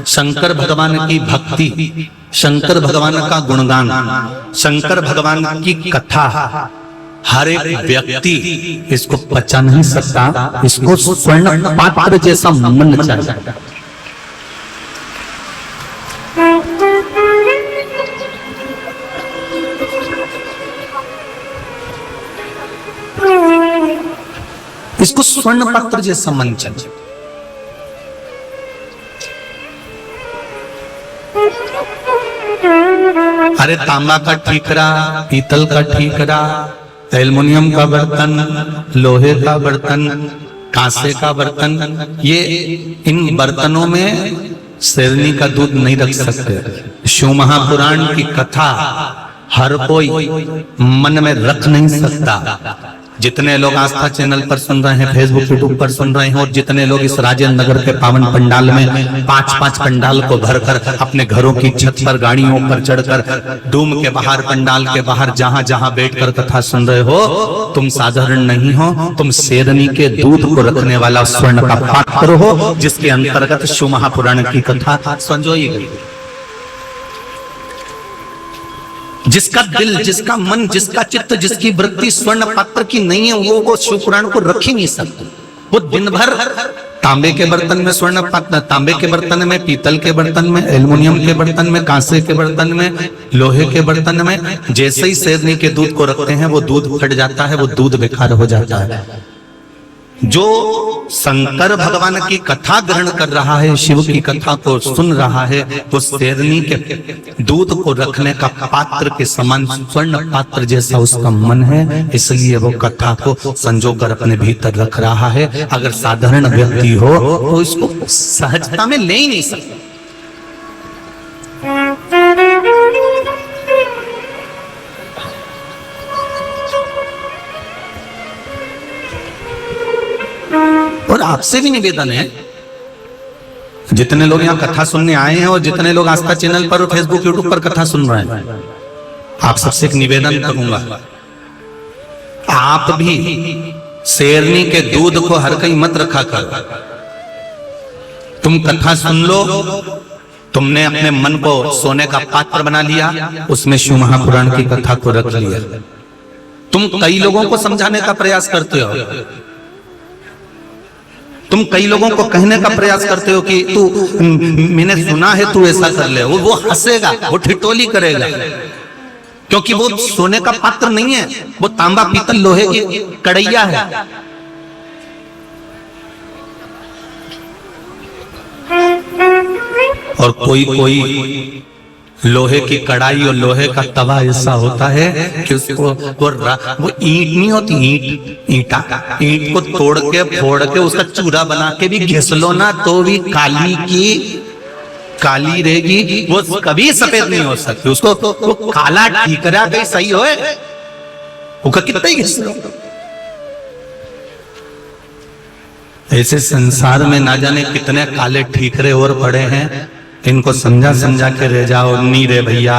शंकर भगवान की भक्ति, शंकर भगवान का गुणगान, शंकर भगवान की कथा हर एक व्यक्ति इसको पचा नहीं सकता। इसको स्वर्ण पात्र जैसा मन चाहिए। इसको स्वर्ण पात्र जैसा मन चाहिए। अरे तांबा का ठीकरा, पीतल का ठीकरा, एल्युमिनियम का बर्तन, लोहे का बर्तन, कांसे का बर्तन, ये इन बर्तनों में शेरनी का दूध नहीं रख सकते। शिव महापुराण की कथा हर कोई मन में रख नहीं सकता। जितने लोग आस्था चैनल पर सुन रहे हैं, फेसबुक यूट्यूब पर सुन रहे हैं, और जितने लोग इस राजेंद्र नगर के पावन पंडाल में 5-5 पंडाल को भरकर अपने घरों की छत पर गाड़ियों पर चढ़कर डूम के बाहर, पंडाल के बाहर जहां जहां बैठकर कथा सुन रहे हो, तुम साधारण नहीं हो, तुम शेरनी के दूध को रखने वाला स्वर्ण का पात्र हो, जिसके अंतर्गत शिव महापुराण की कथा संजोई गई। जिसका दिल, जिसका मन, जिसका चित्त, जिसकी वृत्ति स्वर्ण पात्र की नहीं है, वो शिव पुराण को रख ही नहीं सकते। वो दिन भर तांबे के बर्तन में स्वर्ण पात्र, तांबे के बर्तन में, पीतल के बर्तन में, एल्युमिनियम के बर्तन में, कांसे के बर्तन में, लोहे के बर्तन में, जैसे ही शेरनी के दूध को रखते हैं वो दूध फट जाता है, वो दूध बेकार हो जाता है। जो शंकर भगवान की कथा ग्रहण कर रहा है, शिव की कथा को सुन रहा है, वो शेरनी के दूध को रखने का पात्र के समान स्वर्ण पात्र जैसा उसका मन है, इसलिए वो कथा को संजोकर अपने भीतर रख रहा है। अगर साधारण व्यक्ति हो तो इसको सहजता में ले ही नहीं सकता। और आपसे भी निवेदन है, जितने लोग यहाँ कथा सुनने आए हैं और जितने लोग आस्था चैनल पर और फेसबुक यूट्यूब पर कथा सुन रहे हैं, आप सबसे एक निवेदन करूंगा, आप भी शेरनी के दूध को हर कहीं मत रखा कर। तुम कथा सुन लो, तुमने अपने मन को सोने का पात्र बना लिया, उसमें शिव महापुराण की कथा को रख लिया। तुम कई लोगों को समझाने का प्रयास करते हो, तुम कई लोगों को कहने का प्रयास करते हो कि तू, मैंने सुना है तू ऐसा कर ले, वो हंसेगा, वो ठिठोली करेगा, क्योंकि वो सोने का पात्र नहीं है, वो तांबा पीतल लोहे की कड़ैया है। और कोई लोहे की कढ़ाई और लोहे का तवा ऐसा होता है कि उसको वो ईंट नहीं होती, ईंट को तोड़ के फोड़ के उसका चूरा बना के भी घिस लो ना तो भी काली की काली रहेगी, वो कभी सफेद नहीं हो सकती। उसको वो काला ठीकरा कहीं सही होए, उसका कितना ही घिस लो। ऐसे संसार में ना जाने कितने काले ठीकरे और पड़े हैं, इनको समझा समझा के रह जाओ। नहीं रे भैया,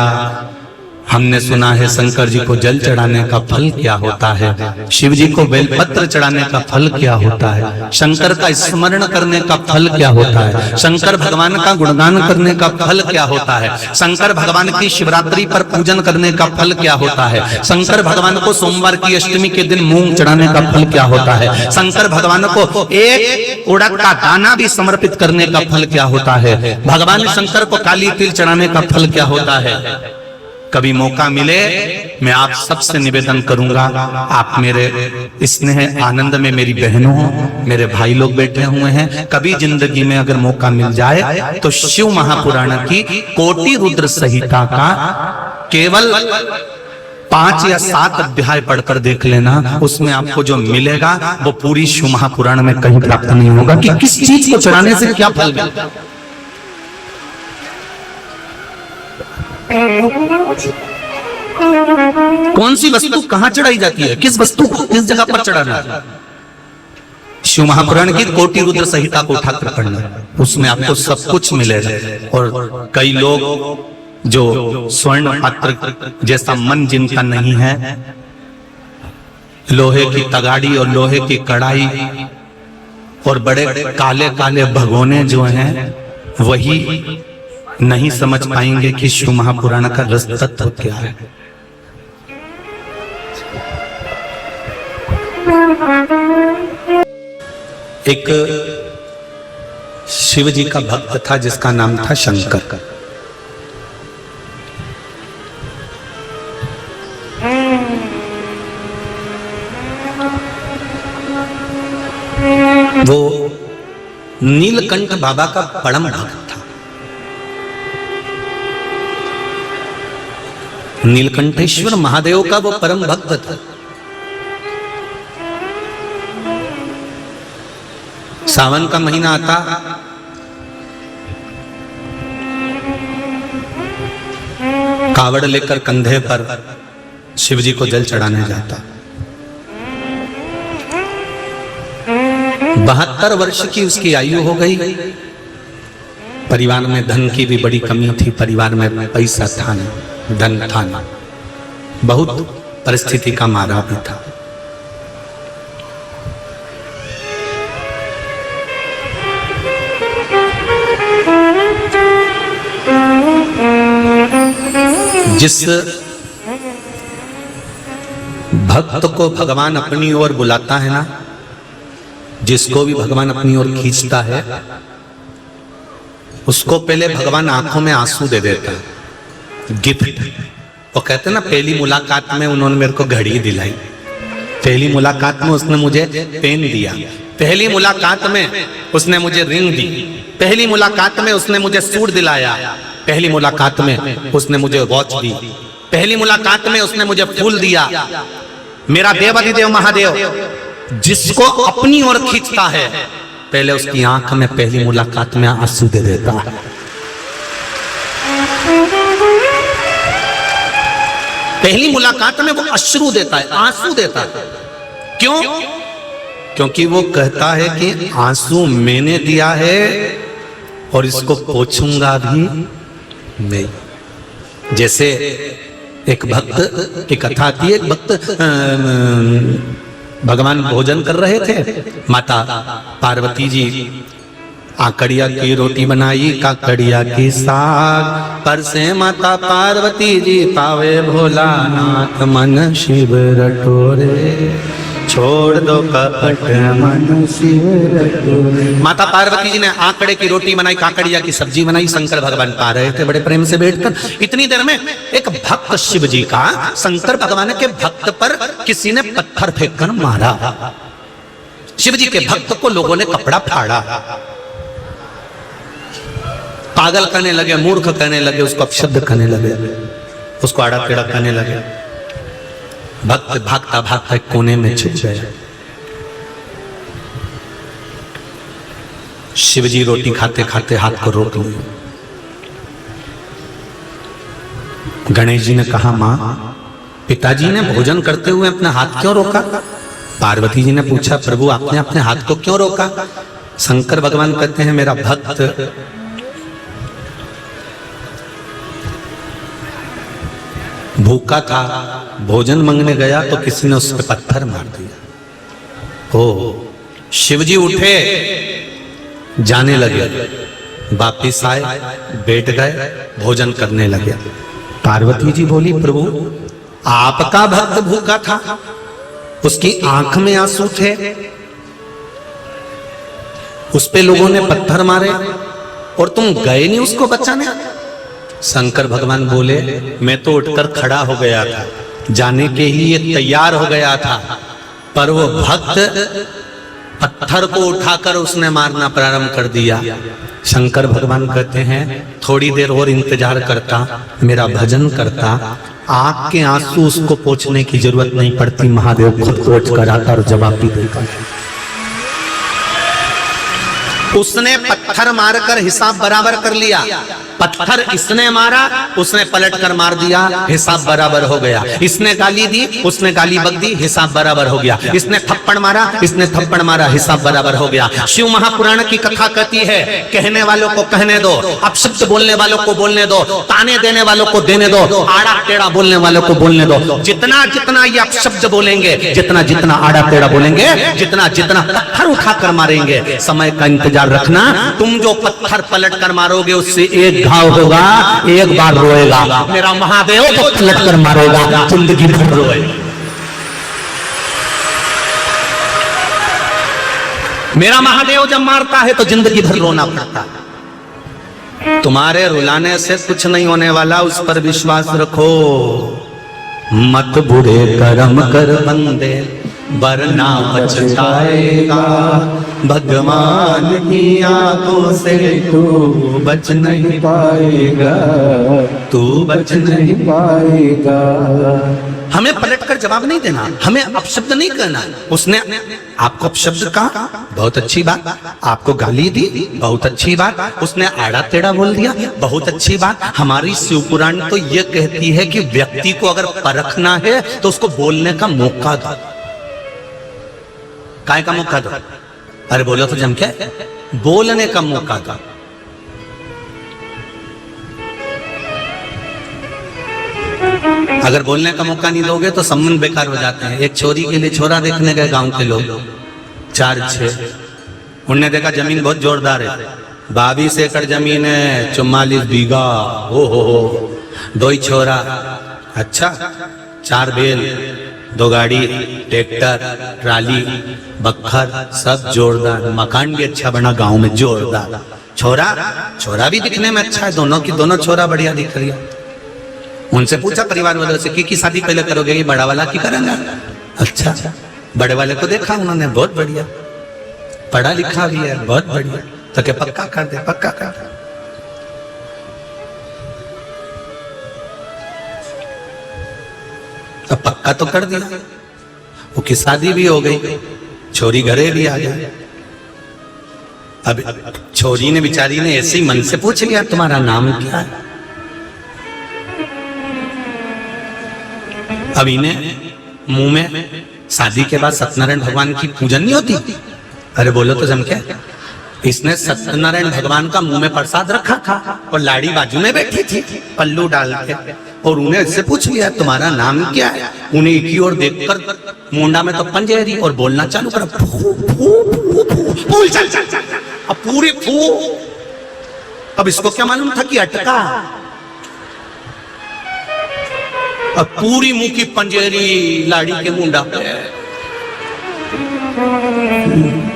हमने सुना है शंकर जी को जल चढ़ाने का फल क्या होता है, शिव जी को बेलपत्र चढ़ाने का फल क्या होता है, शंकर का स्मरण करने का फल क्या होता है, शंकर भगवान का गुणगान करने का फल क्या होता है, शंकर भगवान की शिवरात्रि पर पूजन करने का फल क्या होता है, शंकर भगवान को सोमवार की अष्टमी के दिन मूंग चढ़ाने का फल क्या होता है, शंकर भगवान को एक उड़द का दाना भी समर्पित करने का फल क्या होता है, भगवान शंकर को काली तिल चढ़ाने का फल क्या होता है। कभी मौका मिले, मैं आप सबसे निवेदन करूंगा, आप मेरे स्नेह आनंद में मेरी बहनों, मेरे भाई लोग बैठे हुए हैं, कभी जिंदगी में अगर मौका मिल जाए तो शिव महापुराण की कोटि रुद्र संहिता का केवल 5 या 7 अध्याय पढ़कर देख लेना, उसमें आपको जो मिलेगा वो पूरी शिव महापुराण में कहीं प्राप्त नहीं होगा कि किस चीज को चढ़ाने से क्या फल मिलता है। कौन सी वस्तु कहां चढ़ाई जाती है, किस वस्तु को किस जगह पर चढ़ाना है। शिव महापुराण की कोटि रुद्र संहिता को उठाकर पढ़ना, उसमें आपको सब कुछ मिलेगा। और कई लोग जो स्वर्ण पात्र जैसा मन जिनका नहीं है, लोहे की तगाड़ी और लोहे की कढ़ाई और बड़े काले काले भगोने जो हैं वही नहीं समझ पाएंगे कि शिव महापुराण का रस तत्व क्या है। एक शिव जी का भक्त था जिसका नाम था शंकर। वो नीलकंठ बाबा का परम भक्त था। नीलकंठेश्वर महादेव का वो परम भक्त था। सावन का महीना आता, कावड़ लेकर कंधे पर शिव जी को जल चढ़ाने जाता। 72 वर्ष की उसकी आयु हो गई। परिवार में धन की भी बड़ी कमी थी, परिवार में पैसा था नहीं, धन था नहीं, बहुत परिस्थिति का मारा भी था। जिस भक्त को भगवान अपनी ओर बुलाता है ना, जिसको भी भगवान अपनी ओर खींचता है, उसको पहले भगवान आंखों में आंसू दे देता है, गिफ्ट। वो कहते हैं ना, पहली मुलाकात में उन्होंने मेरे को घड़ी दिलाई, पहली मुलाकात में उसने मुझे पेन दिया, पहली मुलाकात में उसने मुझे रिंग दी, पहली मुलाकात में उसने मुझे सूट दिलाया, पहली मुलाकात में उसने मुझे वॉच दी, पहली मुलाकात में उसने मुझे फूल दिया। मेरा देवाधिदेव महादेव जिसको अपनी ओर खींचता है, पहले उसकी आंख में पहली मुलाकात में आंसू दे देता है। पहली मुलाकात में वो अश्रु देता है, आंसू देता है। क्यों? क्योंकि वो कहता है कि आंसू मैंने दिया है और इसको पोंछूंगा भी नहीं। जैसे एक भक्त की कथा आती है, एक भक्त भगवान भोजन कर रहे थे, माता पार्वती जी आकड़िया की रोटी बनाई, काकड़िया की साग पर से माता पार्वती जी पावे भोलानाथ मन शिव रटोरे, छोड़ दो कपट मन शिव रटोरे। माता पार्वती जी ने आकड़े की रोटी बनाई, काकड़िया की सब्जी बनाई, शंकर भगवान पा रहे थे बड़े प्रेम से बैठकर। इतनी देर में एक भक्त शिव जी का शंकर भगवान के भक्त पर किसी ने पत्थर फेंककर मारा। शिव जी के भक्त को लोगों ने कपड़ा फाड़ा, पागल कहने लगे, मूर्ख कहने लगे, उसको अपशब्द कहने लगे, उसको आड़ा टेढ़ा कहने लगे। भक्त भागता भागता एक कोने में छुप गया। शिवजी रोटी खाते खाते हाथ को रोक लिया। गणेश जी ने कहा, मां, पिताजी ने भोजन करते हुए अपना हाथ क्यों रोका? पार्वती जी ने पूछा, प्रभु आपने अपने हाथ को क्यों रोका? शंकर भगवान कहते हैं, मेरा भक्त भूखा था, भोजन मांगने गया तो किसी ने उस पर पत्थर मार दिया। ओ, शिवजी उठे, जाने लगे, वापिस आए, बैठ गए, भोजन करने लगे। पार्वती जी बोली, प्रभु आपका भक्त भूखा था, उसकी आंख में आंसू थे, उस पे लोगों ने पत्थर मारे और तुम गए नहीं उसको बचाने? शंकर भगवान बोले, मैं तो उठकर खड़ा हो गया था, जाने के लिए तैयार हो गया था, पर वो भक्त पत्थर को उठाकर उसने मारना प्रारंभ कर दिया। शंकर भगवान कहते हैं, थोड़ी देर और इंतजार करता, मेरा भजन करता, आंख के आंसू उसको पोंछने की जरूरत नहीं पड़ती, महादेव खुद पोंछ कर आता और जवाब भी देता। उसने पत्थर मारकर हिसाब बराबर कर लिया। पत्थर इसने मारा, उसने पलट कर मार दिया, हिसाब बराबर हो गया। इसने गाली दी, उसने गाली बक दी, हिसाब बराबर हो गया। इसने थप्पड़ मारा, इसने थप्पड़ मारा, हिसाब बराबर हो गया। शिव महापुराण की कथा कहती है, कहने वालों को कहने दो, अपशब्द बोलने वालों को बोलने दो, ताने देने वालों को देने दो, आड़ा टेढ़ा बोलने वालों को बोलने दो। जितना जितना ये अपशब्द बोलेंगे, जितना जितना आड़ा टेढ़ा बोलेंगे, जितना जितना पत्थर उठाकर मारेंगे, समय का इंतजार इंतजार रखना, तुम जो पत्थर पलट कर मारोगे उससे एक घाव होगा, एक बार रोएगा। मेरा महादेव तो पलट कर मारेगा, जिंदगी भर रोएगा। मेरा महादेव जब मारता है तो जिंदगी भर रोना पड़ता है। तुम्हारे रुलाने से कुछ नहीं होने वाला, उस पर विश्वास रखो। मत बुरे कर्म कर बंदे वरना पछताएगा, भगवान की आंखों से तू बच नहीं पाएगा, तू बच नहीं पाएगा। हमें पलटकर जवाब नहीं देना, हमें अपशब्द नहीं कहना। उसने आपको अपशब्द कहा, बहुत अच्छी बात। आपको गाली दी, बहुत अच्छी बात। उसने आड़ा टेढ़ा बोल दिया, बहुत अच्छी बात। हमारी शिव पुराण तो ये कहती है कि व्यक्ति को अगर परखना है तो उसको बोलने का मौका दो। काय का मौका दो? अरे बोलो तो जम क्या, बोलने का मौका दो। अगर बोलने का मौका नहीं दोगे तो संबंध बेकार हो जाते हैं। एक छोरी के लिए छोरा देखने गए गांव के लोग 4-6, उनने देखा जमीन बहुत जोरदार है, 22 एकड़ जमीन है, 44 बीघा, हो 2 ही छोरा। अच्छा, 4 बैल, 2 गाड़ी, ट्रैक्टर, ट्राली, बखर, सब जोरदार। मकान भी अच्छा बना गांव में, जोरदार। छोरा भी दिखने में अच्छा है, दोनों की दोनों छोरा बढ़िया दिख रही है। उनसे पूछा परिवार वालों से कि शादी पहले करोगे, ये बड़ा वाला की करेंगे? अच्छा, बड़े वाले को देखा उन्होंने, बहुत बढ़िया, पढ़ा लिखा भी है, बहुत बढ़िया। तो क्या पक्का कर दे? पक्का कर। तो पक्का तो कर दिया, वो की शादी भी हो गई, छोरी घरे भी आ गई। अब छोरी ने बेचारी ने ऐसे ही मन से पूछ लिया, तुम्हारा नाम क्या है? अब इन्हें मुंह में शादी के बाद सत्यनारायण भगवान की पूजन नहीं होती? अरे बोलो तो जम क्या। इसने सत्यनारायण भगवान का मुंह में प्रसाद रखा था और लाड़ी बाजू में बैठी थी पल्लू डाल के, और उन्हें इससे पूछ लिया तुम्हारा नाम क्या है? उन्हें एक ही ओर देखकर मुंडा में तो पंजेरी और बोलना चालू करा, फू फू फू फू, चल चल चल, अब पूरी फू। अब इसको क्या मालूम था कि अटका, अब पूरी मुंह की पंजेरी लाड़ी के मुंडा पे।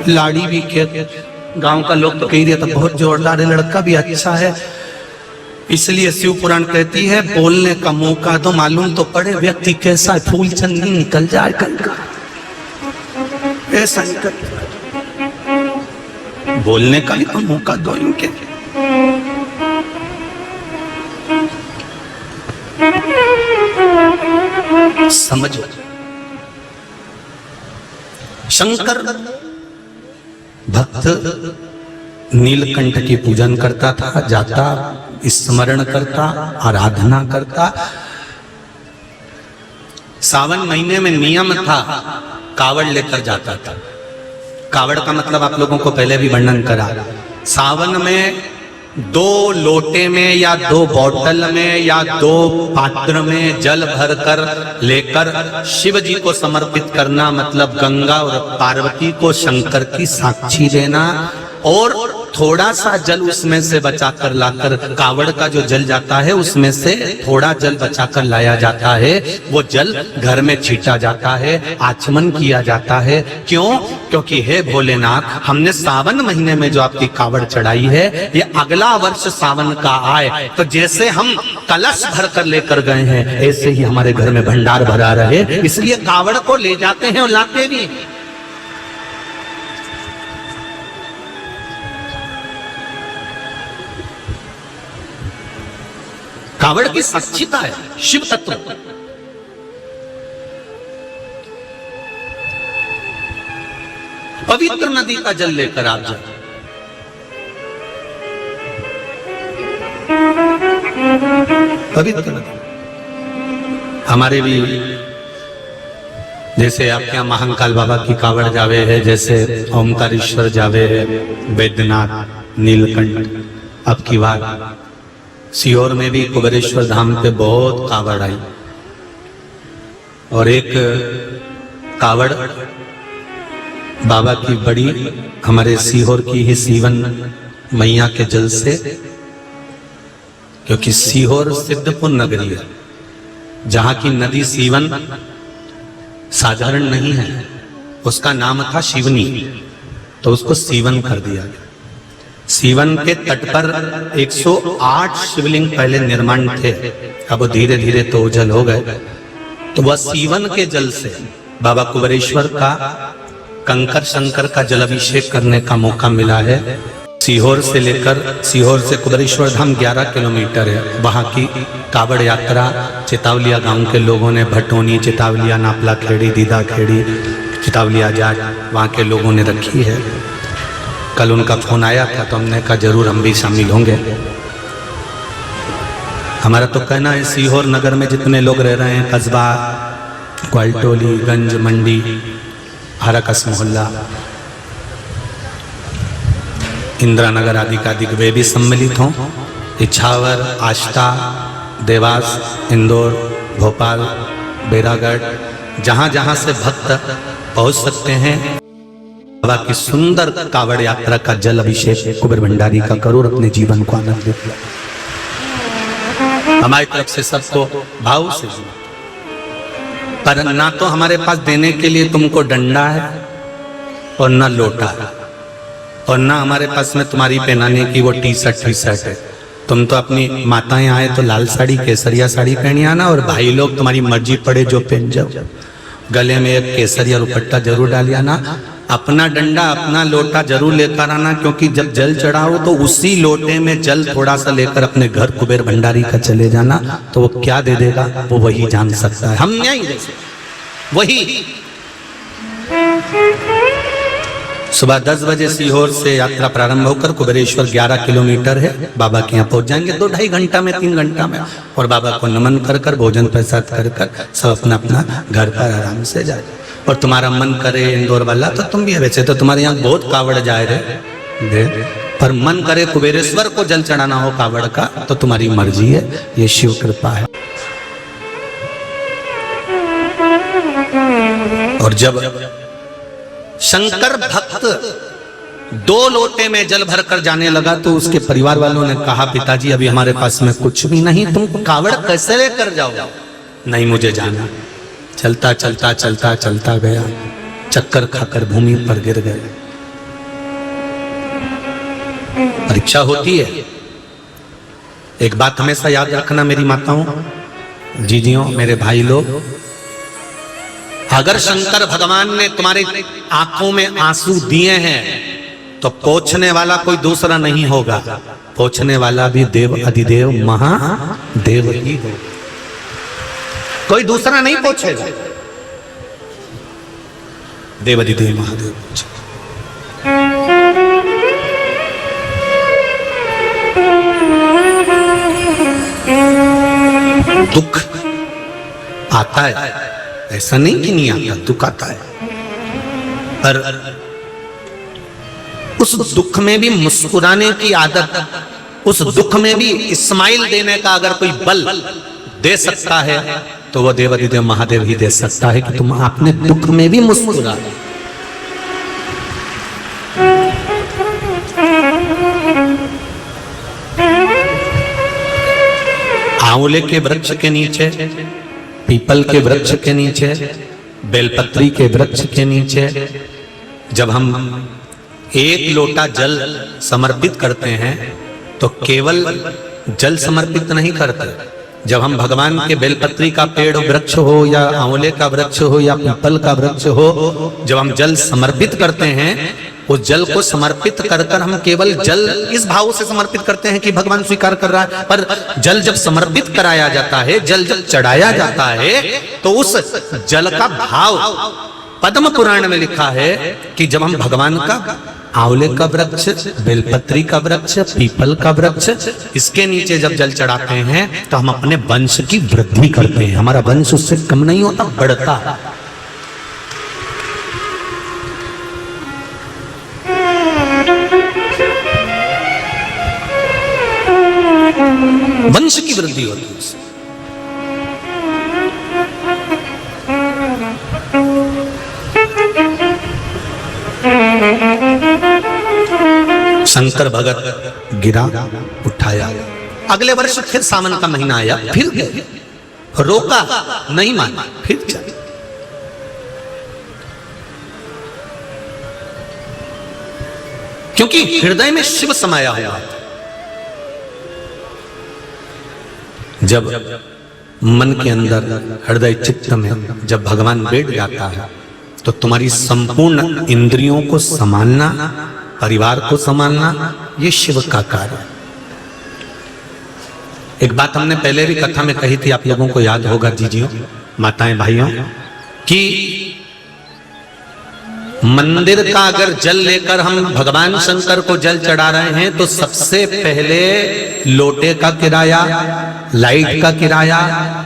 लाड़ी भी के गांव का लोग तो कह रहे था बहुत जोरदार है, लड़का भी अच्छा है। इसलिए शिव पुराण कहती है बोलने का मौका दो, मालूम तो पड़े व्यक्ति कैसा है, फूल चंदी निकल जाए कल का, ऐसा निकल। बोलने का भी तो मौका दो इनके। समझो, शंकर भक्त नीलकंठ की पूजन करता था, जाता, स्मरण करता, आराधना करता। सावन महीने में नियम था, कावड़ लेकर जाता था। कावड़ का मतलब आप लोगों को पहले भी वर्णन करा। सावन में 2 लोटे में या 2 बोतल में या 2 पात्र में जल भरकर लेकर शिव जी को समर्पित करना, मतलब गंगा और पार्वती को शंकर की साक्षी देना, और थोड़ा सा जल उसमें से बचाकर लाकर, कावड़ का जो जल जाता है उसमें से थोड़ा जल बचाकर लाया जाता है, वो जल घर में छीटा जाता है, आचमन किया जाता है। क्यों? क्योंकि हे भोलेनाथ, हमने सावन महीने में जो आपकी कावड़ चढ़ाई है, ये अगला वर्ष सावन का आए तो जैसे हम कलश भर कर लेकर गए हैं, ऐसे ही हमारे घर में भंडार भरा रहे, इसलिए कावड़ को ले जाते हैं और लाते भी। कावड़ की सच्चिता है, शिव तत्व। पवित्र नदी का जल लेकर आप जाए, पवित्र नदी। हमारे भी जैसे आपके यहाँ महाकाल बाबा की कावड़ जावे है, जैसे ओमकारेश्वर जावे है, बैद्यनाथ, नीलकंठ। अब की बात सीहोर में भी कुबेरेश्वर धाम पे बहुत कावड़ आई, और एक कावड़ बाबा की बड़ी हमारे सीहोर की ही सीवन मैया के जल से, क्योंकि सीहोर सिद्धपुर नगरी है, जहां की नदी सीवन साधारण नहीं है, उसका नाम था शिवनी, तो उसको सीवन कर दिया गया। सीवन के तट पर 108 शिवलिंग पहले निर्माण थे, अब धीरे धीरे तो जल हो गए। तो वह सीवन के जल से बाबा कुबेरेश्वर का कंकर शंकर का जल अभिषेक करने का मौका मिला है। सीहोर से कुबेरेश्वर धाम 11 किलोमीटर है। वहाँ की कावड़ यात्रा चितावलिया गांव के लोगों ने, भटोनी, चितावलिया, नापला खेड़ी, दीदा खेड़ी, चितावलिया जाट, वहाँ के लोगों ने रखी है। कल उनका फोन आया था तो हमने कहा जरूर हम भी शामिल होंगे। हमारा तो कहना है सीहोर नगर में जितने लोग रह रहे हैं, कस्बा, क्वालटोली, गंज, मंडी, हरकस मोहल्ला, इंदिरा नगर आदि का अधिक वे भी सम्मिलित हों। इछावर, आष्टा, देवास, इंदौर, भोपाल, बैरागढ़, जहाँ जहाँ से भक्त पहुँच सकते हैं, बाबा की सुंदर कावड़ यात्रा का जल अभिषेक कुबेर भंडारी का करो, अपने जीवन को आनंदित करो। हमारी तरफ से सबको भाव से, पर ना तो हमारे पास देने के लिए तुमको डंडा है और ना लोटा है, और ना हमारे पास में तुम्हारी पहनाने की वो टी शर्ट है। तुम तो अपनी माताएं आए तो लाल साड़ी, केसरिया साड़ी पहनी आना, और भाई लोग तुम्हारी मर्जी पड़े जो पहन जाओ। गले में एक केसरिया दुपट्टा जरूर डाल आना। अपना डंडा, अपना लोटा जरूर लेकर आना, क्योंकि जब जल चढ़ाओ तो उसी लोटे में जल थोड़ा सा लेकर अपने घर कुबेर भंडारी का चले जाना। तो वो क्या दे देगा वो वही जान सकता है, हम नहीं दे सकते। वही सुबह 10 बजे सीहोर से यात्रा प्रारंभ होकर कुबेरेश्वर 11 किलोमीटर है, बाबा के यहाँ पहुंच जाएंगे 2-2.5 घंटा में, 3 घंटा में, और बाबा को नमन कर भोजन प्रसाद कर सब अपना अपना घर पर आराम से जाए। और तुम्हारा मन करे इंदौर वाला तो तुम भी, वैसे तो तुम्हारे यहाँ बहुत कावड़ जाए रहे, पर मन करे कुबेरेश्वर को जल चढ़ाना हो कावड़ का तो तुम्हारी मर्जी है, ये शिव कृपा है। और जब शंकर भक्त 2 लोटे में जल भरकर जाने लगा तो उसके परिवार वालों ने कहा, पिताजी अभी हमारे पास में कुछ भी नहीं, तुम कावड़ कैसे लेकर जाओ? नहीं, मुझे जाना। चलता चलता चलता चलता गया, चक्कर खाकर भूमि पर गिर गए। परीक्षा होती है। एक बात हमेशा याद रखना मेरी माताओं, जीजियों, मेरे भाई लोग, अगर शंकर भगवान ने तुम्हारी आंखों में आंसू दिए हैं तो पोंछने वाला कोई दूसरा नहीं होगा, पोंछने वाला भी देव अधिदेव महादेव ही हो, कोई दूसरा नहीं पोंछेगा, देव अधिदेव महादेव। दुख आता है, ऐसा नहीं कि नहीं आता, दुख आता है, पर उस दुख में भी मुस्कुराने की आदत, उस दुख में भी स्माइल देने का अगर कोई बल दे सकता है तो वह देवाधिदेव महादेव ही दे सकता है कि तुम अपने दुख में भी मुस्कुरा। आंवले के वृक्ष के नीचे, पीपल के वृक्ष के नीचे, बेलपत्री के वृक्ष के नीचे जब हम 1 लोटा जल समर्पित करते हैं तो केवल जल समर्पित नहीं करते। जब हम भगवान के बेलपत्री का पेड़ वृक्ष हो या आंवले का वृक्ष हो या पीपल का वृक्ष हो, जब हम जल समर्पित करते हैं, उस जल को समर्पित कर कर हम केवल जल इस भाव से समर्पित करते हैं कि भगवान स्वीकार कर रहा है, पर जल जब समर्पित कराया जाता है, जल जब चढ़ाया जाता है, तो उस जल का भाव पद्म पुराण में लिखा है कि जब हम भगवान का आंवले का वृक्ष, बेलपत्री का वृक्ष, पीपल का वृक्ष, इसके नीचे जब जल चढ़ाते हैं तो हम अपने वंश की वृद्धि करते हैं, हमारा वंश उससे कम नहीं होता, बढ़ता है। वंश की वृद्धि होती है उससे। शंकर भगत गिरा, उठाया। अगले वर्ष फिर सावन का महीना आया, फिर गए, रोका नहीं माना, फिर चले। क्योंकि हृदय में शिव समाया हुआ है। जब मन के अंदर हृदय चित्त में जब भगवान बैठ जाता है तो तुम्हारी संपूर्ण इंद्रियों को संभालना, परिवार को संभालना, ये शिव का कार्य है। एक बात हमने पहले भी कथा में कही थी, आप लोगों को याद होगा जीजियों, माताएं, भाइयों, कि मंदिर का अगर जल लेकर हम भगवान शंकर को जल चढ़ा रहे हैं तो सबसे पहले लोटे का किराया, लाइट का किराया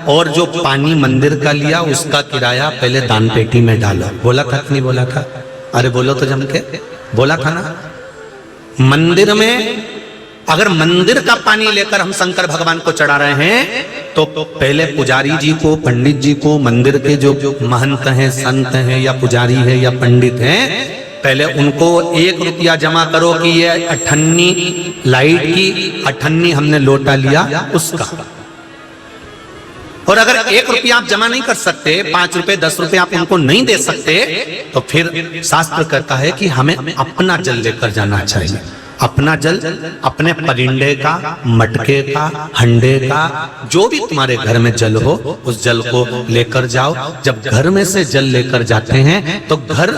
और जो पानी मंदिर का लिया उसका किराया पहले दान पेटी में डालो। बोला था कि नहीं बोला था? अरे बोलो तो जम के, बोला था ना। मंदिर में अगर मंदिर का पानी लेकर हम शंकर भगवान को चढ़ा रहे हैं तो पहले पुजारी जी को, पंडित जी को, मंदिर के जो महंत हैं, संत हैं या पुजारी है या पंडित हैं, पहले उनको 1 रुपया जमा करो कि ये 98 लाइट की 98 हमने लोटा लिया उसका। और अगर 1 रुपया आप जमा नहीं कर सकते, 5 रुपए 10 रुपए आप उनको नहीं दे सकते, तो फिर शास्त्र कहता है कि हमें अपना जल लेकर जाना चाहिए। अपना जल, अपने परिंडे का, मटके का, हंडे का, जो भी तुम्हारे घर में जल हो उस जल को लेकर जाओ। जब घर में से जल लेकर जाते हैं तो घर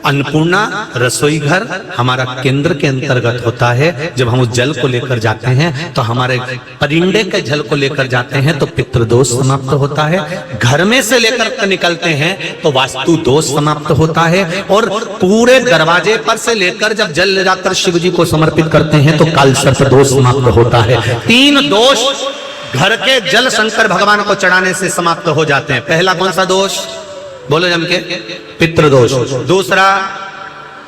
अन्नपूर्णा रसोई घर हमारा केंद्र के अंतर्गत होता है। जब हम उस जल को लेकर जाते हैं तो हमारे परिंडे के जल को लेकर जाते हैं तो पितृदोष समाप्त होता है। घर में से लेकर निकलते हैं तो वास्तु दोष समाप्त होता है। और पूरे दरवाजे पर से लेकर जब जल ले जाकर शिव जी को समर्पित करते हैं तो काल सर्प दोष समाप्त होता है। 3 दोष घर के जल शंकर भगवान को चढ़ाने से समाप्त हो जाते हैं। पहला कौन सा दोष? बोलो जम के, पितृदोष। दूसरा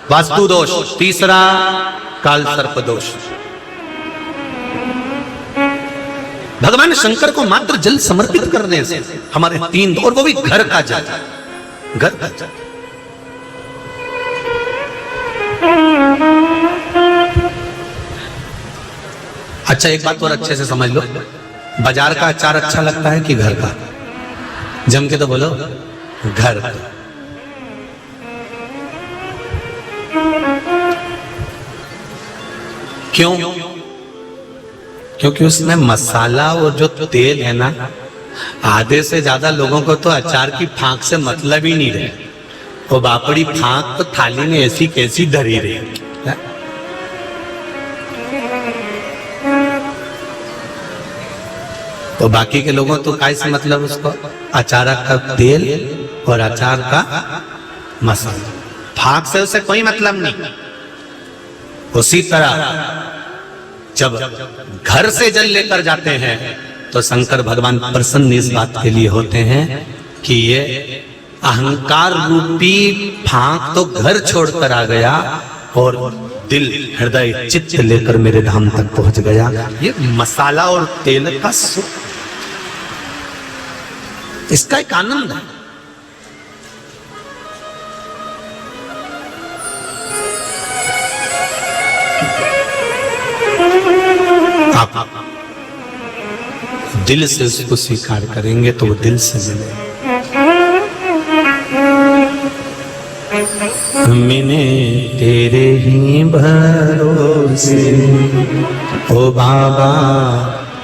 वास्तु दोष। तीसरा काल सर्प दोष। भगवान शंकर को मात्र जल समर्पित करने से हमारे 3, और वो भी घर का जल, घर का जल। अच्छा, एक बात और अच्छे से समझ लो, बाजार का अचार अच्छा लगता है कि घर का? जम के तो बोलो, घर। क्यों? क्योंकि उसमें मसाला और जो तेल है ना, आधे से ज्यादा लोगों को तो अचार की फांक से मतलब ही नहीं रहे। वो बापड़ी फांक तो थाली में ऐसी कैसी धरी रही। तो बाकी के लोगों तो काय से मतलब उसको? अचार का तेल और अचार का मसाला, फाक से उसे कोई मतलब नहीं। उसी तरह जब घर से जल लेकर जाते हैं तो शंकर भगवान प्रसन्न इस बात के लिए होते हैं कि ये अहंकार रूपी फांक तो घर छोड़कर आ गया और दिल, हृदय, चित्त लेकर मेरे धाम तक पहुंच गया। ये मसाला और तेल का सुख, इसका एक आनंद है। आप दिल से उसको स्वीकार करेंगे तो वो दिल से मिलेगा। मैंने तेरे ही भरोसे, ओ बाबा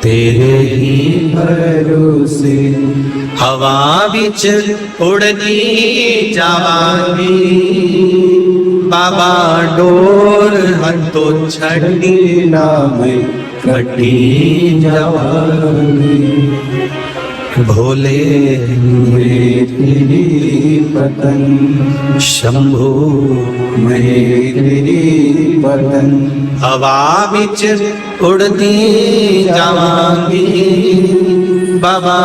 तेरे ही भरोसे, हवा बिच उड़नी जावानी, बाबा डोर हतो छड़ी नाम कटी जवानी, भोले मेरी पतन, शंभु मेरी पतन, हवा बिच उड़ती जावांगी, बाबा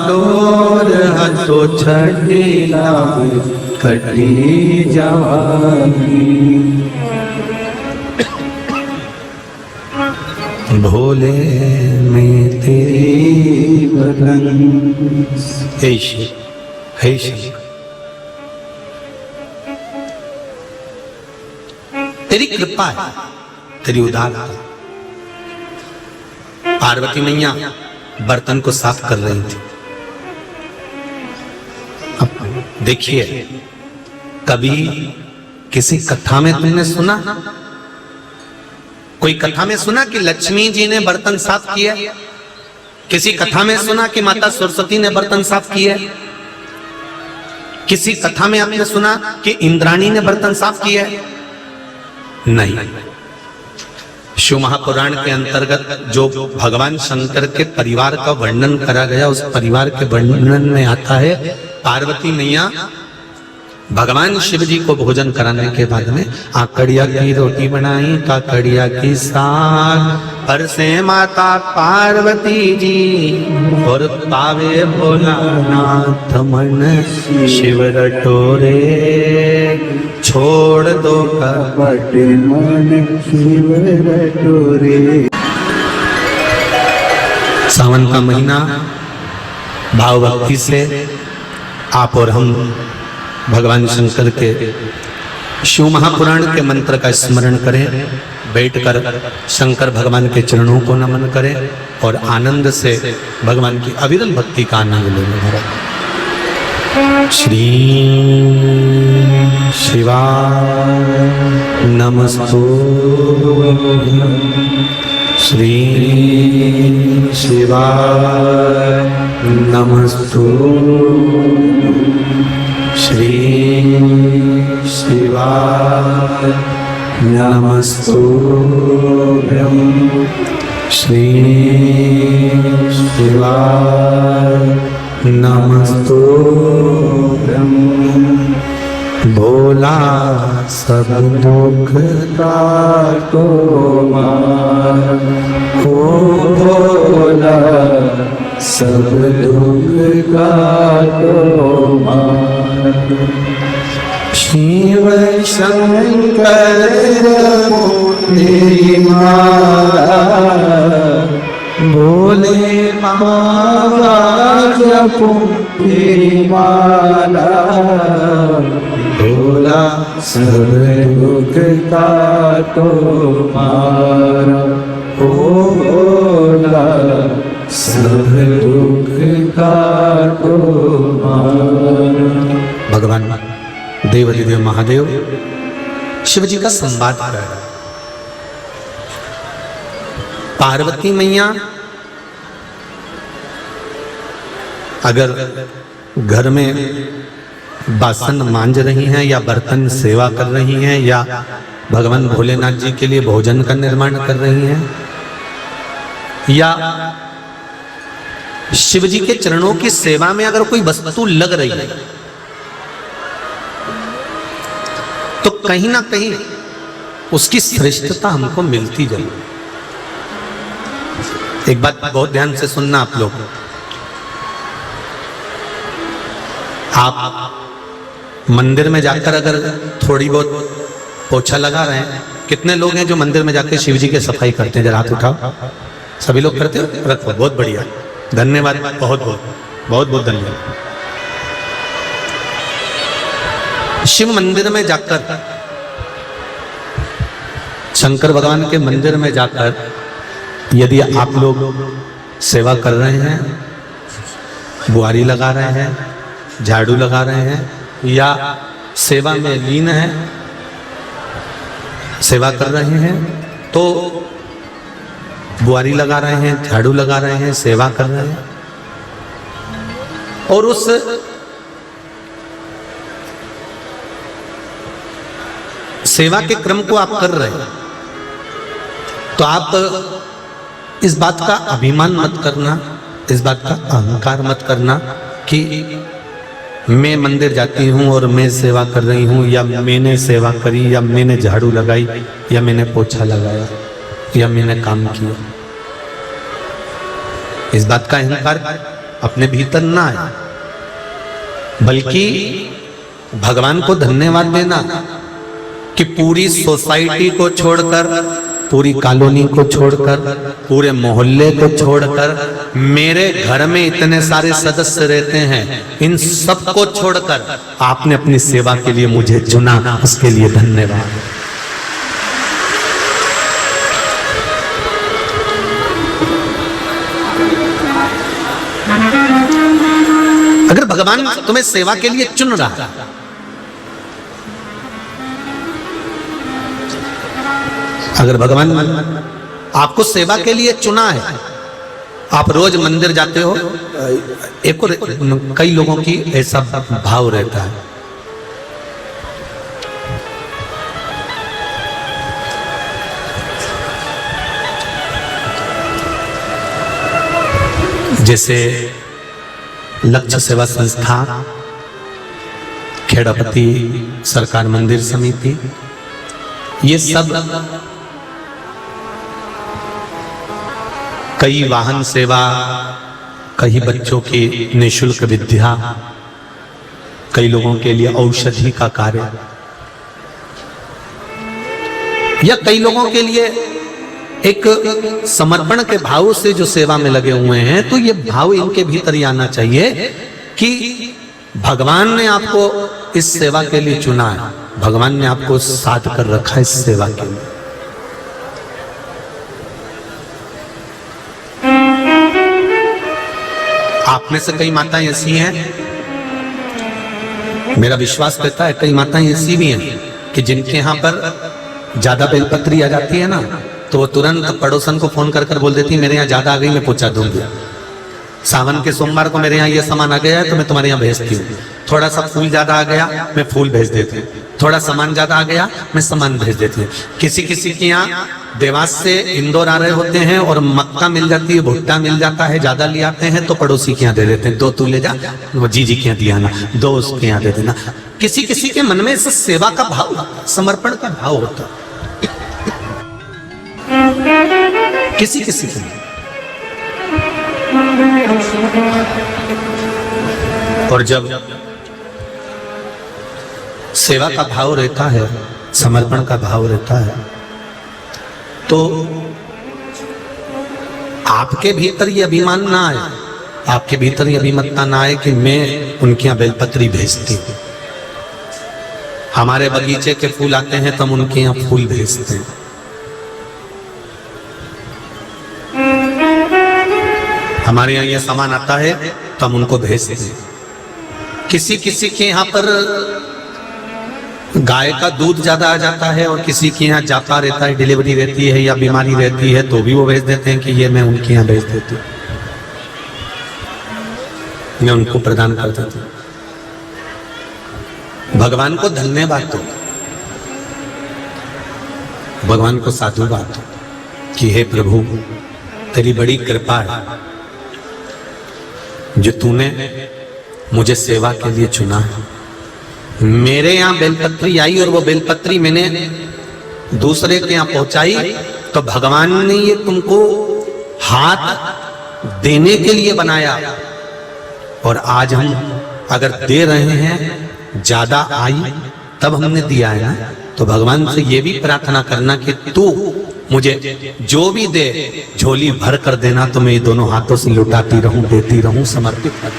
डोर हतो छड़ी नाम कटी जवानी, भोले में तेरी बदन। हे शिव, हे शिव, तेरी कृपा है, तेरी उदारता। पार्वती मैया बर्तन को साफ कर रही थी। अब देखिए, कभी किसी कथा में तुमने सुना, कोई कथा में सुना कि लक्ष्मी जी ने बर्तन साफ किया? किसी कथा में सुना कि माता सरस्वती ने बर्तन साफ किया? किसी कथा में आपने सुना कि इंद्राणी ने बर्तन साफ किया? नहीं। शिव महापुराण के अंतर्गत जो भगवान शंकर के परिवार का वर्णन करा गया, उस परिवार के वर्णन में आता है पार्वती मैया भगवान शिव जी को भोजन कराने के बाद में आकड़िया की रोटी बनाई, काकड़िया की साग, पर से माता पार्वती जी और पावे भोलानाथ मन शिव रटोरे, छोड़ दो कपट मन शिव रटोरे। सावन का महीना, भाव भक्ति से आप और हम भगवान शंकर के शिव महापुराण के मंत्र का स्मरण करें, बैठकर शंकर भगवान के चरणों को नमन करें और आनंद से भगवान की अविरल भक्ति का आनंद लेने लगे। श्री शिवाय नमस्तुभ्यं, श्री शिवाय नमस्तुभ्यं, श्री शिवाय नमस्तुभ्यं, श्री शिवाय नमस्तुभ्यं। भोला सब दुख काटो मार, ओ भोला सब दुख काटो मार। शिव शंकर तेरी माला, भोले बाबा जपो तेरी माला, भोला सब दुख काटो मारा, ओ भोला सब दुख काटो मारा। भगवान देवाधिदेव महादेव शिव जी का संवाद कर रहा है। पार्वती मैया अगर घर में बासन मांज रही हैं या बर्तन सेवा कर रही हैं या भगवान भोलेनाथ जी के लिए भोजन का निर्माण कर रही हैं या शिव जी के चरणों की सेवा में अगर कोई वस्तु लग रही है, तो कहीं ना कहीं उसकी श्रेष्ठता हमको मिलती जाएगी। एक बात बहुत ध्यान से सुनना आप लोग, आप मंदिर में जाकर अगर थोड़ी बहुत पोछा लगा रहे हैं, कितने लोग हैं जो मंदिर में जाकर शिव जी की सफाई करते हैं? जरा हाथ उठाओ। सभी लोग करते हो? रखो, बहुत बढ़िया, धन्यवाद, बहुत बहुत बहुत बहुत धन्यवाद। शिव मंदिर में जाकर, शंकर भगवान के मंदिर में जाकर यदि आप लोग सेवा कर रहे हैं, बुआरी लगा रहे हैं, झाड़ू लगा रहे हैं या सेवा में लीन है, सेवा कर रहे हैं, तो बुआरी लगा रहे हैं, झाड़ू लगा रहे हैं, सेवा कर रहे हैं और उस सेवा के क्रम को आप कर रहे हैं, तो आप इस बात का अभिमान मत करना, इस बात का अहंकार मत करना कि मैं मंदिर जाती हूँ और मैं सेवा कर रही हूँ या मैंने सेवा करी या मैंने झाड़ू लगाई या मैंने पोछा लगाया या मैंने काम किया। इस बात का अहंकार अपने भीतर ना है, बल्कि भगवान को धन्यवाद देना कि पूरी सोसाइटी को छोड़कर, पूरी कॉलोनी को छोड़कर, पूरे मोहल्ले को छोड़कर मेरे घर में इतने सारे सदस्य रहते हैं, इन सबको छोड़कर आपने अपनी सेवा के लिए मुझे चुना, उसके लिए धन्यवाद। अगर भगवान तुम्हें सेवा के लिए चुन रहा है, अगर भगवान आपको सेवा के लिए चुना है, आप रोज मंदिर जाते हो, एक और कई लोगों की ऐसा भाव रहता है, जैसे लक्ष्य सेवा संस्था, खेड़ापति सरकार मंदिर समिति, ये सब कई वाहन सेवा, कई बच्चों की निःशुल्क विद्या, कई लोगों के लिए औषधि का कार्य, या कई लोगों के लिए एक समर्पण के भाव से जो सेवा में लगे हुए हैं, तो ये भाव इनके भीतर ही आना चाहिए कि भगवान ने आपको इस सेवा के लिए चुना है, भगवान ने आपको साथ कर रखा है इस सेवा के लिए। आप में से कई माताएं ऐसी हैं, मेरा विश्वास करता है कई माताएं ऐसी भी हैं कि जिनके यहाँ पर ज्यादा बेलपत्री आ जाती है ना, तो वो तुरंत पड़ोसन को फोन कर कर बोल देती, मेरे यहाँ ज्यादा आ गई, मैं पहुंचा दूंगी। सावन के सोमवार को मेरे यहाँ ये सामान आ गया है तो मैं तुम्हारे यहाँ भेजती हूँ। थोड़ा सा फूल ज्यादा आ गया, मैं फूल भेज देती हूँ। थोड़ा सामान ज्यादा आ गया, मैं सामान भेज देती हूँ। किसी किसी के यहाँ देवास से इंदौर आ रहे होते हैं और मक्का मिल जाती है, भुट्टा मिल जाता है, ज्यादा ले आते हैं तो पड़ोसी के यहाँ दे देते हैं, 2 तू ले जा, वो जीजी के यहाँ दिया ना, 2 उसके यहाँ दे देना। किसी किसी के मन में सेवा का भाव, समर्पण का भाव होता है, किसी किसी के। और जब सेवा का भाव रहता है, समर्पण का भाव रहता है, तो आपके भीतर ये अभिमान ना आए, आपके भीतर ये अभिमतता ना आए कि मैं उनके यहाँ बेलपत्री भेजती हूँ। हमारे बगीचे के फूल आते हैं तो हम उनके यहाँ फूल भेजते हैं। हमारे यहाँ ये सामान आता है तो हम उनको भेजते हैं। किसी किसी के यहाँ पर गाय का दूध ज्यादा आ जाता है और किसी के यहाँ जाता रहता है, डिलीवरी रहती है या बीमारी रहती है, तो भी वो भेज देते हैं कि ये मैं उनके यहाँ भेज देती हूँ, मैं उनको प्रदान कर देती हूँ। भगवान को धन्यवाद दो, भगवान को साधुवाद दो कि हे प्रभु तेरी बड़ी कृपा है जो तूने मुझे सेवा के लिए चुना है। मेरे यहाँ बेलपत्री आई और वो बेलपत्री मैंने दूसरे के यहाँ पहुंचाई, तो भगवान ने ये तुमको हाथ देने के लिए बनाया। और आज हम अगर दे रहे हैं, ज्यादा आई तब हमने दिया है ना, तो भगवान से ये भी प्रार्थना करना कि तू मुझे जो भी दे झोली भर कर देना, तो मैं दोनों हाथों से लुटाती रहूं, देती रहूं, समर्पित कर।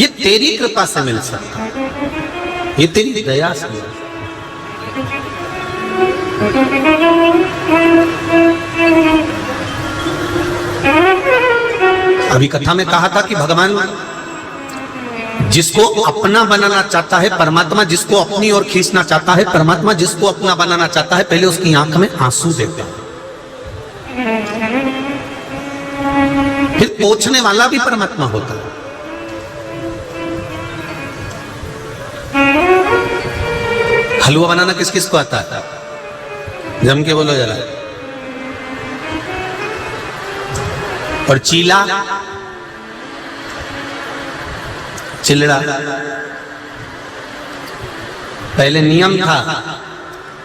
ये तेरी कृपा से मिल सकता है, ये तेरी दया से मिल सकता है। अभी कथा में कहा था कि भगवान जिसको अपना बनाना चाहता है, परमात्मा जिसको अपनी ओर खींचना चाहता है, परमात्मा जिसको अपना बनाना चाहता है, पहले उसकी आंख में आंसू देता है, फिर पोंछने वाला भी परमात्मा होता है। हलवा बनाना किस किस को आता है? जम के बोलो जरा। और चीला, चिलड़ा, पहले नियम था,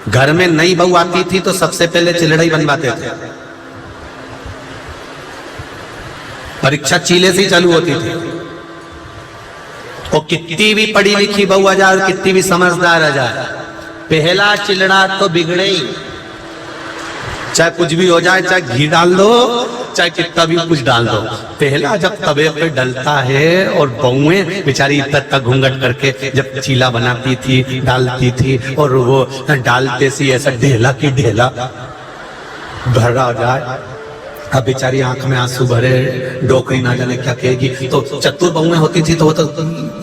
घर में नई बहू आती थी तो सबसे पहले चिलड़ा ही बनवाते थे। परीक्षा चीले से ही चालू होती थी। और कितनी भी पढ़ी लिखी बहू आ जाए और कितनी भी समझदार आ जाए, पहला चिलड़ा तो बिगड़े ही। चाहे कुछ भी हो जाए, चाहे घी डाल दो, चाहे कितना भी कुछ डाल दो, पहला जब तवे पे डलता है, और बहुएं बेचारी इतना तक घूंघट करके जब चीला बनाती थी, डालती थी, और वो डालते सी ऐसा ढेला की ढेला भरा हो जाए, अब बेचारी आंख में आंसू भरे, डोकरी ना जाने क्या कहेगी। तो चतुर बहुएं होती थी तो वो तो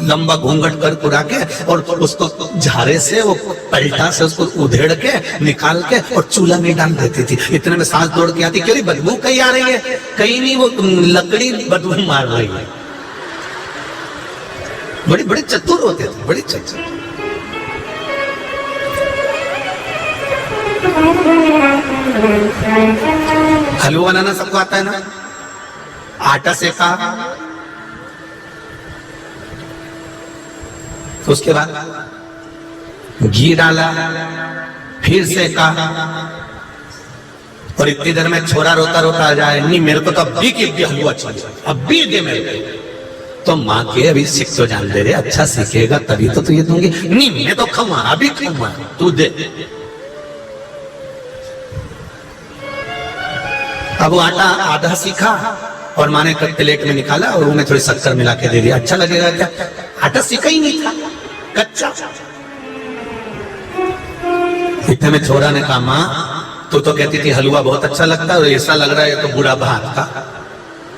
लंबा घूंघट कर पुरा के और उसको झारे से वो पलटा से उसको उधेड़ के निकाल के और चूल्हा में डाल देती थी। इतने में सांस दौड़ के आती, क्यों बदबू कहीं आ रही है, कहीं नहीं, वो लकड़ी बदबू मार रही है। बड़े बड़े चतुर होते थे, बड़े चतुर। हलवा बनाना सबको आता है ना, आटा सेका, तो उसके बाद घी डाला, फिर सेका, और इतनी देर में छोरा रोता रोता आ जाए, नहीं मेरे को तो अभी की हलवा चाहिए, अभी दे मेरे को। तो माँ के अभी सीख तो जान दे रहे, अच्छा सीखेगा तभी तो ये दूंगी, नहीं मैं तो खाऊंगा, अभी खाऊंगा, तू दे। अब वो आटा आधा सीखा और माँ ने प्लेट में निकाला और उन्हें थोड़ी शक्कर मिला के दे दिया। अच्छा लगेगा क्या? आटा सीखा ही नहीं था, कच्चा। इतने में छोरा ने कहा, माँ तू तो कहती थी हलवा बहुत अच्छा लगता है और ऐसा लग रहा है तो बुरा भात का।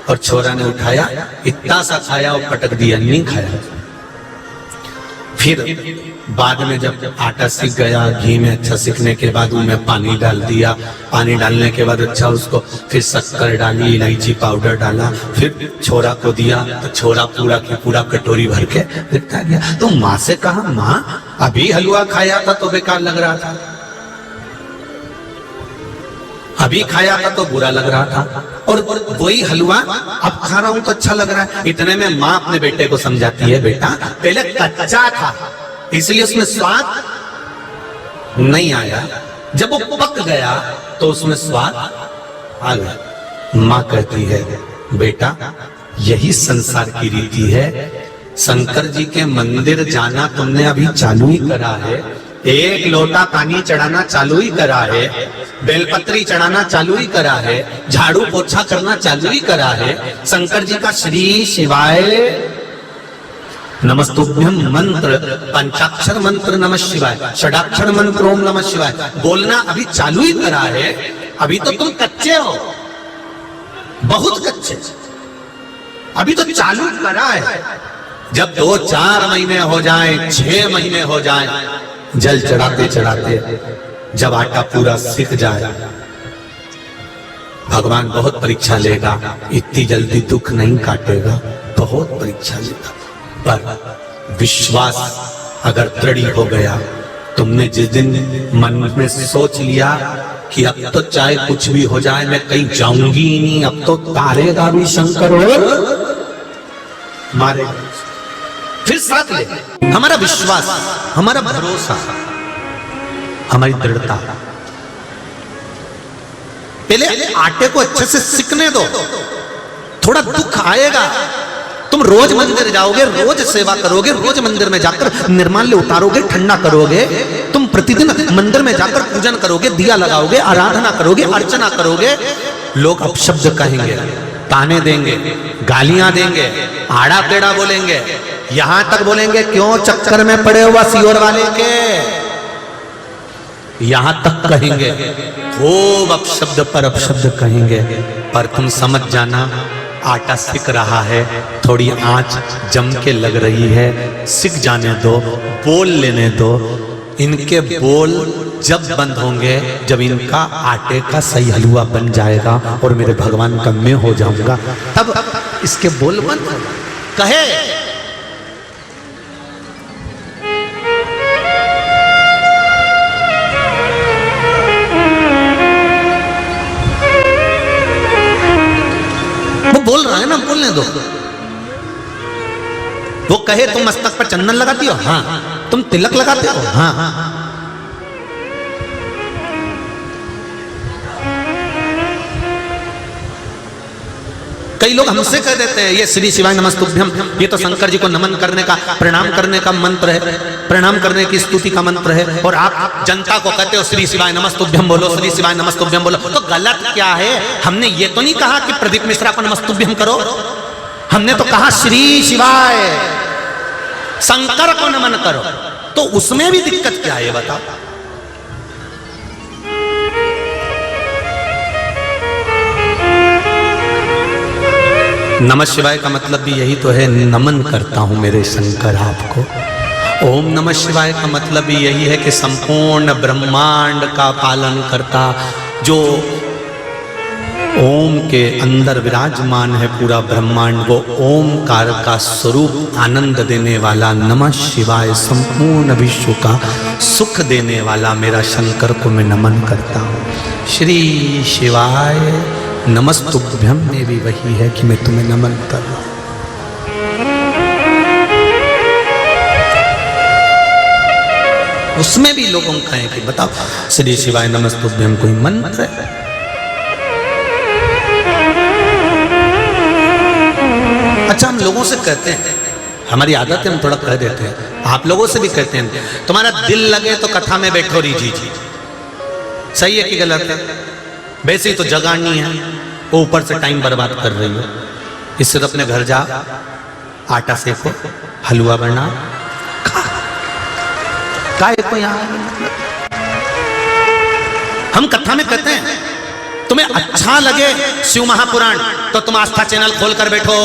और छोरा ने उठाया, इतना सा खाया और पटक दिया, नहीं खाया। फिर बाद में जब आटा सीख गया, घी में अच्छा सीखने के बाद उनमें पानी डाल दिया, पानी डालने के बाद अच्छा उसको फिर शक्कर डाली, इलायची पाउडर डाला, फिर छोरा को दिया, तो छोरा पूरा की पूरा कटोरी भर के खा गया। तो माँ से कहा, माँ अभी हलवा खाया था तो बेकार लग रहा था, अभी खाया था तो बुरा लग रहा था, और वही हलवा अब खा रहा हूं तो अच्छा लग रहा है। इतने में माँ अपने बेटे को समझाती है, बेटा पहले कच्चा था इसलिए उसमें स्वाद नहीं आया, जब वो पक गया तो उसमें स्वाद आ गया। माँ कहती है, बेटा यही संसार की रीति है, शंकर जी के मंदिर जाना तुमने अभी चालू ही करा है, एक लोटा पानी चढ़ाना चालू ही करा है, बेलपत्री चढ़ाना चालू ही करा है, झाड़ू पोछा करना चालू ही करा है, शंकर जी का श्री शिवाय नमस्तुभ्यम मंत्र, पंचाक्षर मंत्र नमः शिवाय, षडाक्षर मंत्र ओम नमः शिवाय बोलना अभी चालू ही करा है। अभी तो तुम कच्चे हो, बहुत कच्चे, अभी तो चालू करा है। जब 2-4 महीने हो जाएं, 6 महीने हो जाएं, जल चढ़ाते चढ़ाते जब आटा पूरा सीख जाए, भगवान बहुत परीक्षा लेगा, इतनी जल्दी दुख नहीं काटेगा, बहुत परीक्षा लेगा। पर विश्वास अगर दृढ़ हो गया, तुमने जिस दिन मन में सोच लिया कि अब तो चाहे कुछ भी हो जाए मैं कहीं जाऊंगी ही नहीं, अब तो तारेगा भी शंकर और मारेगा, फिर साथ ले। हमारा विश्वास, हमारा भरोसा, हमारी दृढ़ता। पहले आटे को अच्छे से सीखने दो, थोड़ा दुख आएगा। तुम रोज मंदिर जाओगे, रोज सेवा करोगे, रोज मंदिर में जाकर निर्माल्य उतारोगे, ठंडा करोगे, तुम प्रतिदिन मंदिर में जाकर पूजन करोगे, दिया लगाओगे, आराधना करोगे, अर्चना करोगे, लोग अपशब्द कहेंगे, ताने देंगे, गालियां देंगे, आड़ा टेढ़ा बोलेंगे, यहां तक बोलेंगे क्यों चक्कर में पड़े हुआ सियोर वाले के, यहां तक कहेंगे, खूब अपशब्द पर अपशब्द कहेंगे। पर तुम समझ जाना, आटा सिक रहा है, थोड़ी आंच जम के लग रही है, सिक जाने दो, बोल लेने दो। इनके बोल जब बंद होंगे, जब इनका आटे का सही हलवा बन जाएगा और मेरे भगवान का मैं हो जाऊंगा, तब इसके बोल बंद होगा। कहे वो बोल रहा है ना, बोलने दो। वो कहे तुम मस्तक पर चंदन लगाती हो, हाँ। तुम तिलक लगाते हो, हाँ। कई लोग हमसे कह देते हैं ये श्री शिवाय नमस्तुभ्यम, ये तो शंकर जी को नमन करने का, प्रणाम करने का मंत्र है, प्रणाम करने की स्तुति का मंत्र है, और आप जनता को कहते हो श्री शिवाय नमस्तुभ्यम बोलो, श्री शिवाय नमस्तुभ्यम बोलो। तो गलत क्या है? हमने ये तो नहीं कहा कि प्रदीप मिश्रा को नमस्तुभ्यम करो, हमने तो कहा श्री शिवाय, शंकर को नमन करो। तो उसमें भी दिक्कत क्या है बताओ? नमः शिवाय का मतलब भी यही तो है, नमन करता हूं मेरे शंकर आपको। ओम नमः शिवाय का मतलब भी यही है कि संपूर्ण ब्रह्मांड का पालन करता, जो ओम के अंदर विराजमान है पूरा ब्रह्मांड, वो ओमकार का स्वरूप आनंद देने वाला नमः शिवाय, संपूर्ण विश्व का सुख देने वाला मेरा शंकर को मैं नमन करता हूँ। श्री शिवाय नमस्तुभ्यम में भी वही है कि मैं तुम्हें नमन कर रहा हूँ। उसमें भी लोगों का है कि बताओ श्री शिवाय नमस्तुभ्यम कोई मंत्र है? अच्छा, हम लोगों से कहते हैं, हमारी आदत है, हम थोड़ा कह देते हैं, आप लोगों से भी कहते हैं, तुम्हारा दिल लगे तो कथा में बैठो री जी। सही है कि गलत है? वैसे ही तो जगानी है, वो ऊपर से टाइम बर्बाद कर रही हो। इससे तो अपने घर जा, आटा सेको, हलवा बना, काय को यहाँ। हम कथा में कहते हैं, तुम्हें अच्छा लगे शिव महापुराण तो तुम आस्था चैनल खोलकर बैठो,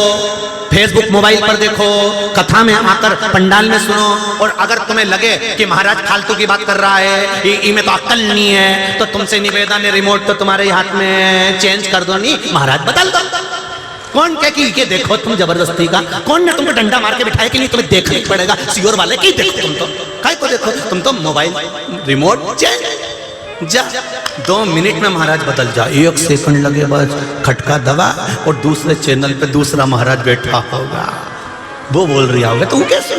फेसबुक मोबाइल पर देखो, कथा में आकर पंडाल में सुनो। और अगर तुम्हें लगे कि महाराज फालतू की बात कर रहा है, इनमें तो अक्ल नहीं है, तो तुमसे निवेदन है, रिमोट तो तुम्हारे हाथ में, चेंज कर दो। नहीं महाराज बदल दो। कौन कह कि ये देखो तुम जबरदस्ती का? कौन ने तुमको डंडा मार के बिठाया कि नहीं तुम्हें देखना ही पड़ेगा? सियोर वाले की देखो, तुम तो काय को देखो, तुम तो मोबाइल रिमोट चेंज जा, 2 मिनट में महाराज बदल जा। 1 सेकंड लगे बस, खटका दबा और दूसरे चैनल पे दूसरा महाराज बैठा होगा, वो बोल रही होगा, तुम कैसे?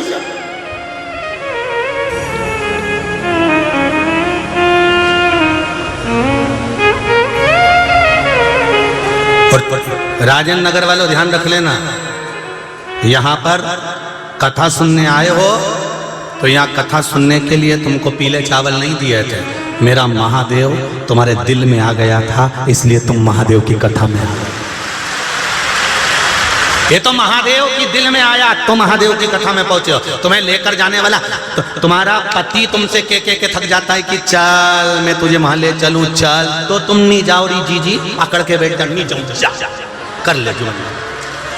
और राजन नगर वालों ध्यान रख लेना, यहां पर कथा सुनने आए हो तो यहाँ कथा सुनने के लिए तुमको पीले चावल नहीं दिए थे। मेरा महादेव तुम्हारे दिल में आ गया था, इसलिए तुम महादेव की कथा में आ गए। ये तो महादेव की दिल में आया तो महादेव की कथा में पहुंचे हो। तुम्हें लेकर जाने वाला तो तुम्हारा पति तुमसे के थक जाता है कि चल मैं तुझे वहां ले चलूं, चल, तो तुम नहीं जाओ री जी अकड़ के बैठ जा, नहीं जाऊं, जा कर ले जो।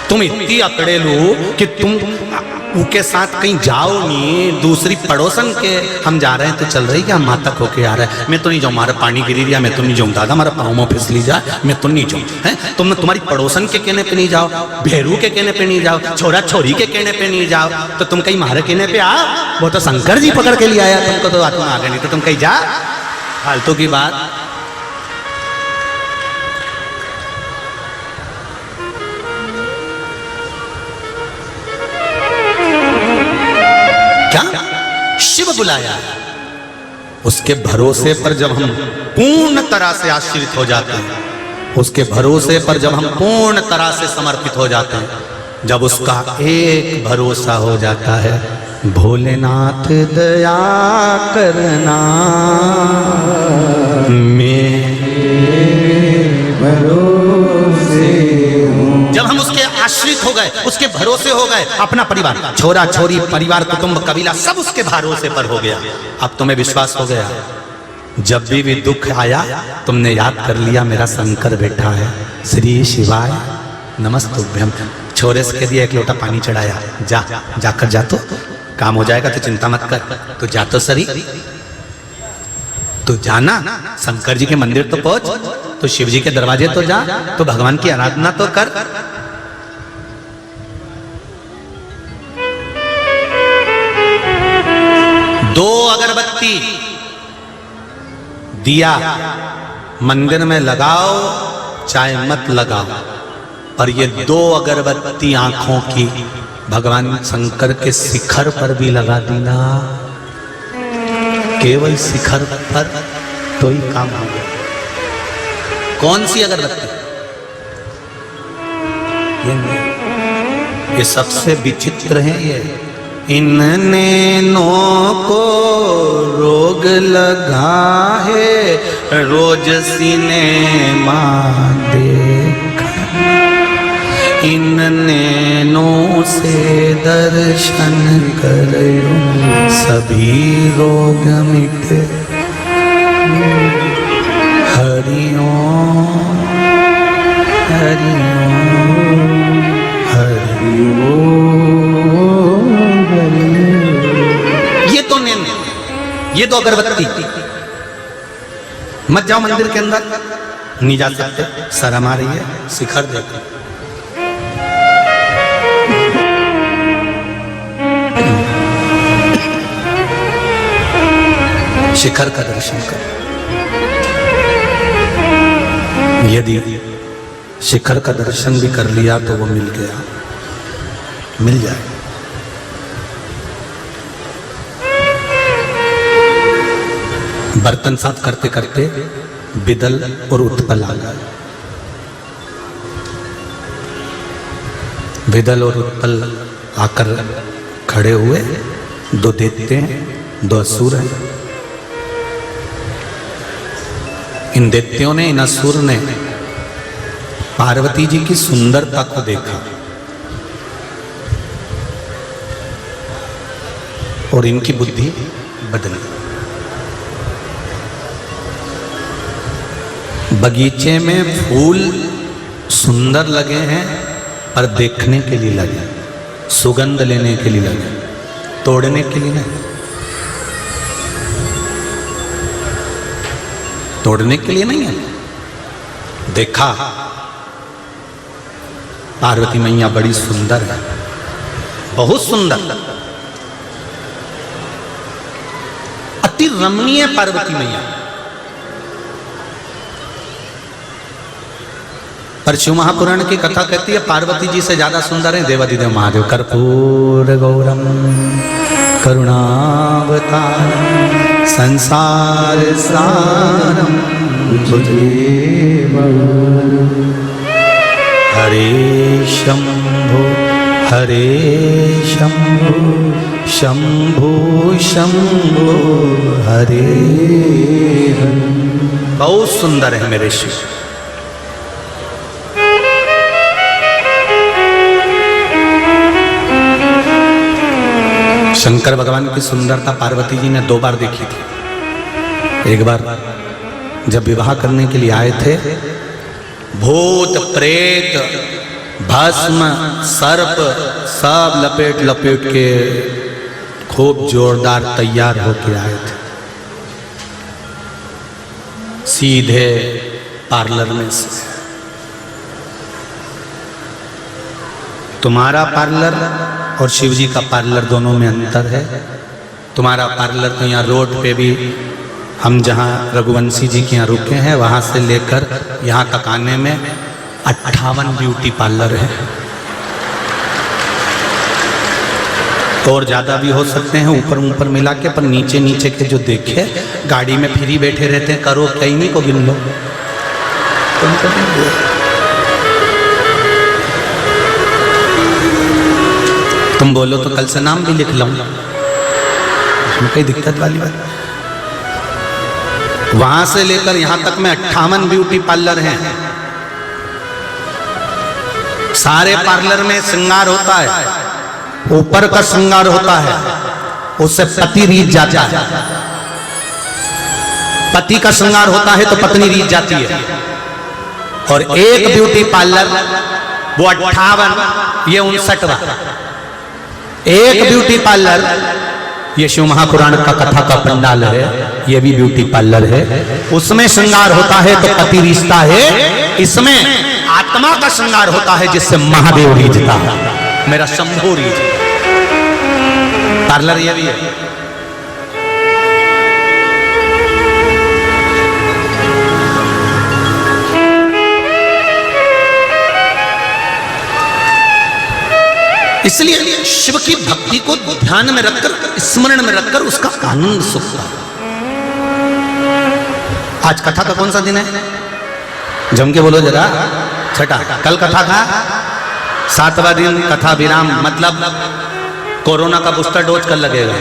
तुम इतनी अकड़े लो कि तुम उनके साथ कहीं जाओ नहीं। दूसरी पड़ोसन के हम जा रहे हैं तो चल रही क्या, मातक होके आ रहा है, मैं तो नहीं जाऊँ, हमारा पानी गिरी दिया, मैं तो नहीं जाऊँ, दादा हमारा पाँव में फिसली जा, मैं तो नहीं जाऊँ। है तुम तुम्हारी पड़ोसन के कहने पे नहीं जाओ, भेरू के कहने पे नहीं जाओ, छोरा छोरी के कहने पे नहीं जाओ, तो तुम कहीं हमारे कहने पे आओ। वो तो शंकर जी पकड़ के लिए आया तुमको, तो तुम आ गए, नहीं तो तुम कहीं जा। फालतू की बात। शिव बुलाया, उसके भरोसे पर जब हम पूर्ण तरह से आश्रित हो जाते हैं, उसके भरोसे पर जब हम पूर्ण तरह से समर्पित हो जाते हैं, जब उसका एक भरोसा हो जाता है, भोलेनाथ दया करना जब हम उसके आश्रित हो गए, उसके भरोसे हो गए, अपना परिवार, छोरा छोरी, परिवार, कुटुंब, कबीला सब उसके भरोसे पर हो गया। अब तुम्हें विश्वास हो गया, जब भी दुख आया तुमने याद कर लिया मेरा शंकर बैठा है, श्री शिवाय नमस्तुभ्यम। छोरे से कह दिया 1 लोटा पानी चढ़ाया, जा जाकर जा, तो काम हो जाएगा, तो चिंता मत कर, तो जा तो सरी, तो जाना शंकर जी के मंदिर तो पहुंच, तो शिव जी के दरवाजे तो जा, तो भगवान की आराधना तो कर। दो अगरबत्ती दिया मंदिर में लगाओ, चाहे मत लगाओ, और ये 2 अगरबत्ती आंखों की भगवान शंकर के शिखर पर भी लगा देना, केवल शिखर पर, तो ही काम हो गया। कौन सी अगरबत्ती? ये सबसे विचित्र है। ये इन नैनों को रोग लगा है, रोज सिनेमा देख, इन नैनों से दर्शन करो, सभी रोग मिटे। हरि ओम हरि ओम दो अगरबत्ती, मत जाओ मंदिर के अंदर, नहीं जा सकते, शर्म आ रही है, शिखर देखो। शिखर का दर्शन करो। यदि शिखर का दर्शन भी कर लिया तो वो मिल गया, मिल जाए। बर्तन साफ करते करते बिदल और उत्पल आ गए। बिदल और उत्पल आकर खड़े हुए, दो दैत्य हैं, दो असुर हैं। इन दैत्यों ने, इन असुर ने पार्वती जी की सुंदरता को देखा और इनकी बुद्धि बदली। बगीचे में फूल सुंदर लगे हैं पर देखने के लिए लगे, सुगंध लेने के लिए लगे, तोड़ने के लिए नहीं। तोड़ने के लिए नहीं है, देखा पार्वती मैया बड़ी सुंदर है, बहुत सुंदर, अति रमणीय पार्वती मैया। पर शिव महापुराण की कथा कहती है पार्वती जी से ज्यादा सुंदर है देवाधिदेव महादेव। कर्पूर गौरम करुणावतारम संसार सारम भुजगेन्द्र हरे शंभो शंभो शंभो हरे हरे। बहुत सुंदर है मेरे शिव। शंकर भगवान की सुंदरता पार्वती जी ने 2 बार देखी थी। एक बार जब विवाह करने के लिए आए थे, भूत प्रेत भस्म सर्प सब लपेट लपेट के खूब जोरदार तैयार होके आए थे, सीधे पार्लर में से। तुम्हारा पार्लर और शिव जी का पार्लर दोनों में अंतर है। तुम्हारा पार्लर तो यहाँ रोड पे भी, हम जहाँ रघुवंशी जी के यहाँ रुके हैं वहाँ से लेकर यहाँ तक आने में 58 ब्यूटी पार्लर है, और ज़्यादा भी हो सकते हैं ऊपर ऊपर मिला के, पर नीचे नीचे के जो देखे गाड़ी में फ्री बैठे रहते हैं, करो कहीं नहीं को गिन लो। तुम बोलो तो कल से नाम भी लिख लूं, उसमें कोई दिक्कत वाली बात। वहां से लेकर यहां तक में 58 ब्यूटी पार्लर हैं। सारे पार्लर में श्रृंगार होता है, ऊपर का श्रृंगार होता है, उससे पति रीझ जाता है। पति का श्रृंगार होता है तो पत्नी रीझ जाती है। और एक ब्यूटी पार्लर वो 58, ये 59वां। एक ब्यूटी पार्लर, ये शिव महापुराण का कथा का पंडाल है, ये भी ब्यूटी पार्लर है। उसमें श्रृंगार होता है तो पति रीझता है, इसमें आत्मा का श्रृंगार होता है जिससे महादेव रीझता है, मेरा शंभू रीझ। पार्लर ये भी है। इसलिए शिव की भक्ति को ध्यान में रखकर, स्मरण में रखकर उसका आनंद सुख। आज कथा का कौन सा दिन है? जम के बोलो जरा। छठा। कल कथा था 7वां दिन, कथा विराम, मतलब कोरोना का बूस्टर डोज कल लगेगा,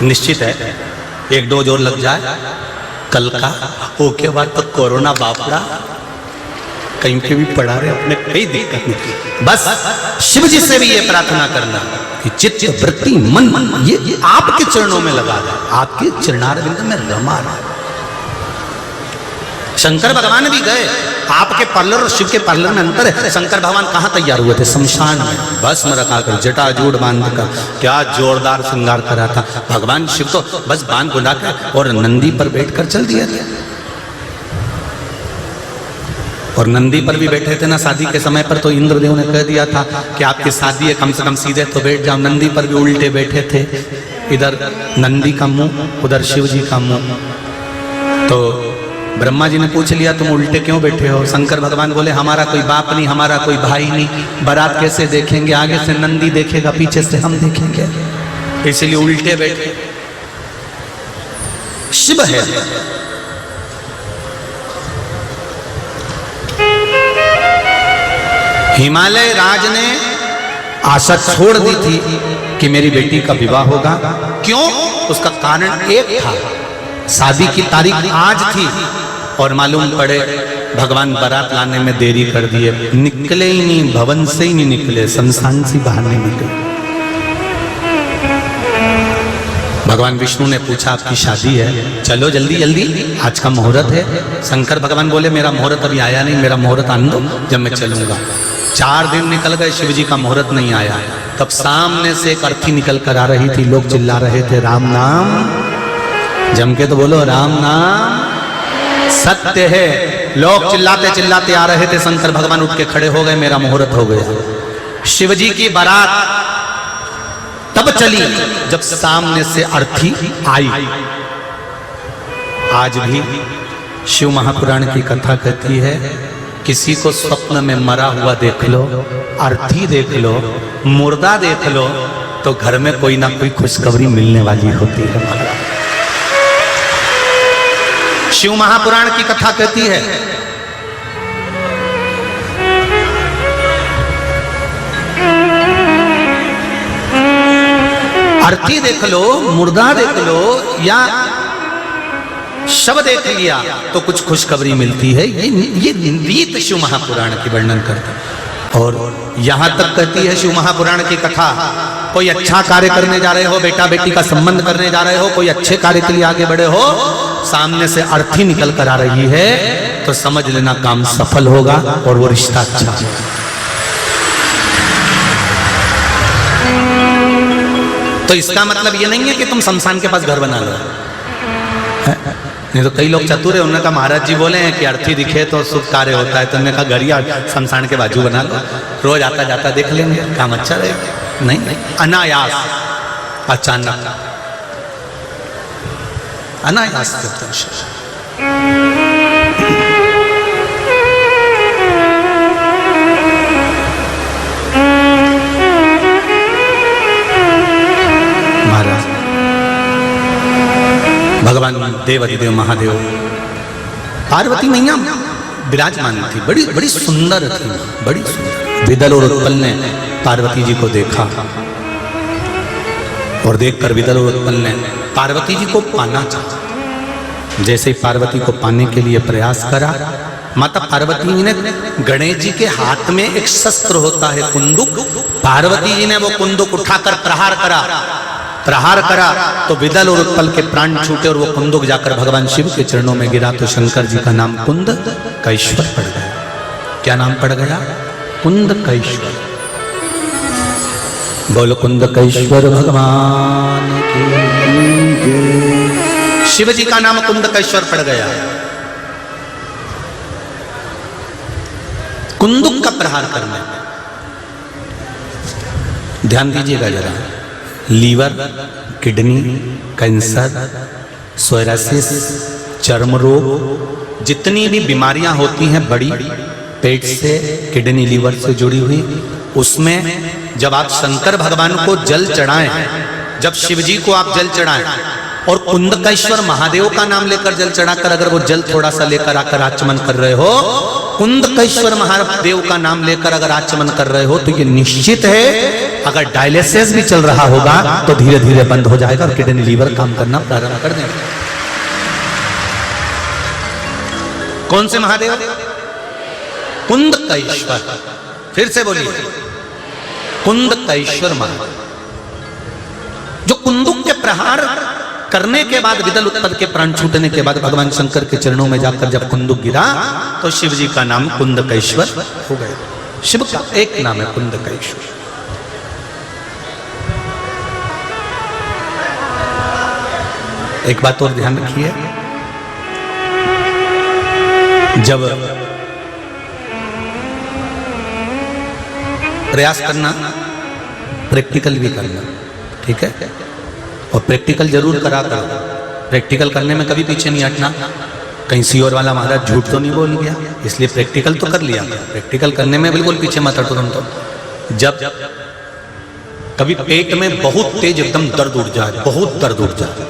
निश्चित है। 1 डोज और लग जाए कल का, ओके बाद तो कोरोना बापड़ा कहीं के भी पढ़ा रहे, अपने कोई दिक्कत नहीं। बस शिव जी से भी ये प्रार्थना करना कि चित्त वृत्ति मन ये आपके चरणों में लगा दे, आपके चरणारविंद में रमा रहा। शंकर भगवान भी गए आपके पार्लर और शिव के पार्लर में अंतर है। शंकर भगवान कहाँ तैयार हुए थे? शमशान में, भस्म रखाकर, जटाजूट बांध कर, क्या जोरदार श्रृंगार करा था। भगवान शिव तो बस बांध बुला कर और नंदी पर बैठकर चल दिया था। और नंदी पर भी बैठे थे ना शादी के समय पर, तो इंद्रदेव ने कह दिया था कि आपकी शादी है, कम से कम सीधे तो बैठ जाओ। नंदी पर भी उल्टे बैठे थे, इधर नंदी का मुंह, उधर शिव जी का मुंह। तो ब्रह्मा जी ने पूछ लिया तुम उल्टे क्यों बैठे हो? शंकर भगवान बोले हमारा कोई बाप नहीं, हमारा कोई भाई नहीं, बारात कैसे देखेंगे? आगे से नंदी देखेगा, पीछे से हम देखेंगे, इसलिए उल्टे बैठे। शिव है। हिमालय राज ने आशा छोड़ दी थी कि मेरी बेटी का विवाह होगा। क्यों? उसका कारण एक था, शादी की तारीख आज थी और मालूम पड़े भगवान बारात लाने में देरी कर दिए, निकले ही नहीं, भवन से ही नहीं निकले, शमशान से बाहर नहीं निकले। भगवान विष्णु ने पूछा आपकी शादी है, चलो जल्दी जल्दी, आज का मुहूर्त है। शंकर भगवान बोले मेरा मुहूर्त अभी आया नहीं, मेरा मुहूर्त आने दो, जब मैं चलूंगा। 4 दिन निकल गए, शिव जी का मुहूर्त नहीं आया। तब सामने से एक अर्थी निकल कर आ रही थी, लोग चिल्ला रहे थे राम नाम, जम के तो बोलो राम नाम सत्य है। लोग चिल्लाते चिल्लाते आ रहे थे, शंकर भगवान उठ के खड़े हो गए, मेरा मुहूर्त हो गया। शिव जी की बारात तब चली जब सामने से अर्थी आई। आज भी शिव महापुराण की कथा कहती है, किसी को स्वप्न में मरा हुआ देख लो, अर्थी देख लो, मुर्दा देख लो, तो घर में कोई ना कोई खुशखबरी मिलने वाली होती है। शिव महापुराण की कथा कहती है अर्थी देख लो, मुर्दा देख लो या शव देख लिया तो कुछ खुशखबरी मिलती है। ये रीत शिव महापुराण की वर्णन करता है। और यहां तक कहती है शिव महापुराण की कथा, कोई अच्छा कार्य करने जा रहे हो, बेटा बेटी का संबंध करने जा रहे हो, कोई अच्छे कार्य के लिए आगे बढ़े हो, सामने से अर्थी निकल कर आ रही है तो समझ लेना काम सफल होगा और वो रिश्ता अच्छा है। तो इसका मतलब ये नहीं है कि तुम शमशान के पास घर बना लो। नहीं तो कई लोग चतुर है, उन्होंने कहा महाराज जी बोले हैं कि अर्थी दिखे तो शुभ कार्य होता है, तो उन्होंने कहा गरिया शमशान के बाजू बना लो, रोज आता जाता देख लेंगे, काम अच्छा रहेगा। नहीं, अनायास, अचानक, अनायास महाराज भगवान देवाधिदेव महादेव पार्वती मैया विराजमान थी, बड़ी बड़ी सुंदर थी, बड़ी सुंदर। विदल और उत्पल ने पार्वती जी को देखा और देखकर विदल और उत्पल ने पार्वती जी को पाना चाहा। जैसे ही पार्वती को पाने के लिए प्रयास करा, माता पार्वती जी ने गणेश जी के हाथ में एक शस्त्र होता है कुंदुक, पार्वती जी ने वो कुंदुक उठाकर प्रहार करा तो विदल और उत्पल के प्राण छूटे और वो कुंदुक जाकर भगवान शिव के चरणों में गिरा तो शंकर जी का नाम कुंद कैश्वर पड़ गया। क्या नाम पड़ गया? कुंद कैश्वर। बोल कुंद कैश्वर भगवान की। शिव जी का नाम कुंद कैश्वर पड़ गया। कुंदुक का प्रहार करने, ध्यान दीजिएगा जरा, लीवर, किडनी, कैंसर, सोरासिस, चर्म रोग, जितनी भी बीमारियां होती हैं बड़ी पेट से, किडनी लीवर से जुड़ी हुई, उसमें जब आप शंकर भगवान को जल चढ़ाएं, जब शिव जी को आप जल चढ़ाएं और कुंदकेश्वर महादेव का नाम लेकर जल चढ़ाकर अगर वो जल थोड़ा सा लेकर आकर आचमन कर रहे हो, कुंदकेश्वर महादेव का नाम लेकर अगर आचमन कर रहे हो, तो ये निश्चित है अगर डायलिसिस भी चल रहा होगा तो धीरे धीरे बंद हो जाएगा और किडनी लीवर काम करना प्रारंभ कर देंगे। कौन से महादेव? कुंदकेश्वर। फिर से बोलिए, कुंदकेश्वर महादेव। जो कुंदुक के प्रहार करने के बाद विदल उत्पद के प्राण छूटने के बाद भगवान शंकर के चरणों में जाकर जब कुंदुक गिरा तो शिव जी का नाम कुंदकेश्वर हो गया। शिव का एक नाम है कुंदकेश्वर। एक बात और ध्यान रखिए, जब प्रयास करना प्रैक्टिकल भी करना, ठीक है, और प्रैक्टिकल जरूर करा करो। प्रैक्टिकल करने में कभी पीछे नहीं हटना। कहीं सीओर वाला महाराज झूठ तो नहीं बोल गया, इसलिए प्रैक्टिकल तो कर लिया। प्रैक्टिकल करने में बिल्कुल पीछे मत हटो तुम तो। जब कभी पेट में बहुत तेज एकदम दर्द उठ जाए, बहुत दर्द उठ जाए,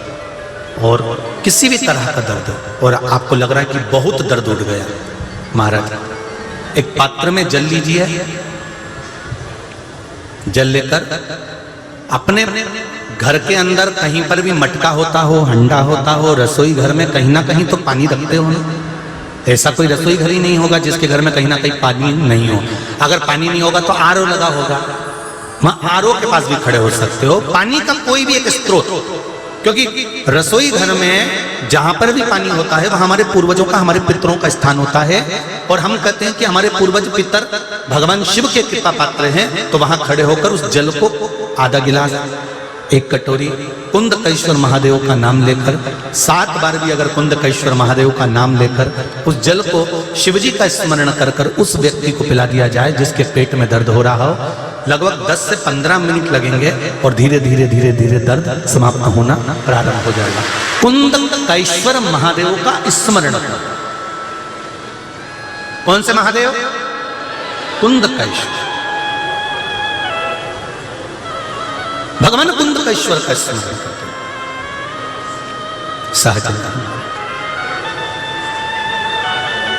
और किसी भी तरह का दर्द, और आपको लग रहा है कि बहुत दर्द उठ गया, महाराज एक पात्र में जल लीजिए। जल लेकर अपने घर के अंदर कहीं पर भी मटका होता हो, हंडा होता हो, रसोई घर में कहीं ना कहीं तो पानी रखते हो ना। ऐसा कोई रसोई घर ही नहीं होगा जिसके घर में कहीं ना कहीं पानी नहीं हो। अगर पानी नहीं होगा तो आरओ लगा होगा, वहां आरओ के पास भी खड़े हो सकते हो। पानी का कोई भी एक स्रोत, क्योंकि रसोई घर में जहां पर भी पानी होता है वह हमारे पूर्वजों का, हमारे पितरों का स्थान होता है। और हम कहते हैं कि हमारे पूर्वज पितर भगवान शिव के कृपा पात्र हैं, तो वहां खड़े होकर उस जल को आधा गिलास, एक कटोरी कुंदकेश्वर महादेव का नाम लेकर 7 बार भी अगर कुंदकेश्वर महादेव का नाम लेकर उस जल को शिवजी का स्मरण कर कर उस व्यक्ति को पिला दिया जाए जिसके पेट में दर्द हो रहा हो। लगभग 10 से 15 मिनट लगेंगे और धीरे धीरे धीरे धीरे दर्द समाप्त होना प्रारंभ हो जाएगा। कुंदकेश्वर महादेव का स्मरण करो। कौन से महादेव? कुंदकेश्वर। भगवान कुंदकेश्वर का स्मरण करते सहज।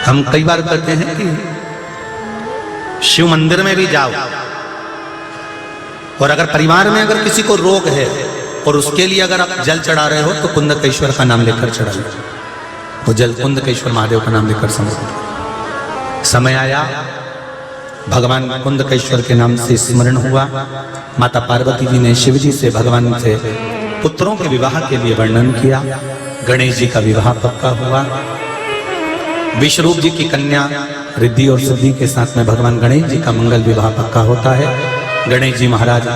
हम कई बार कहते हैं कि शिव मंदिर में भी जाओ, और अगर परिवार में अगर किसी को रोग है और उसके लिए अगर आप जल चढ़ा रहे हो तो कुंदकेश्वर का नाम लेकर चढ़ाइए। वो जल कुंदकेश्वर महादेव का नाम लेकर समर्पित। समय आया, भगवान कुंदकेश्वर के नाम से स्मरण हुआ। माता पार्वती जी ने शिव जी से, भगवान से पुत्रों के विवाह के लिए वर्णन किया। गणेश जी का विवाह पक्का हुआ। विश्वरूप जी की कन्या रिद्धि और सिद्धि के साथ में भगवान गणेश जी का मंगल विवाह पक्का होता है। गणेश जी महाराज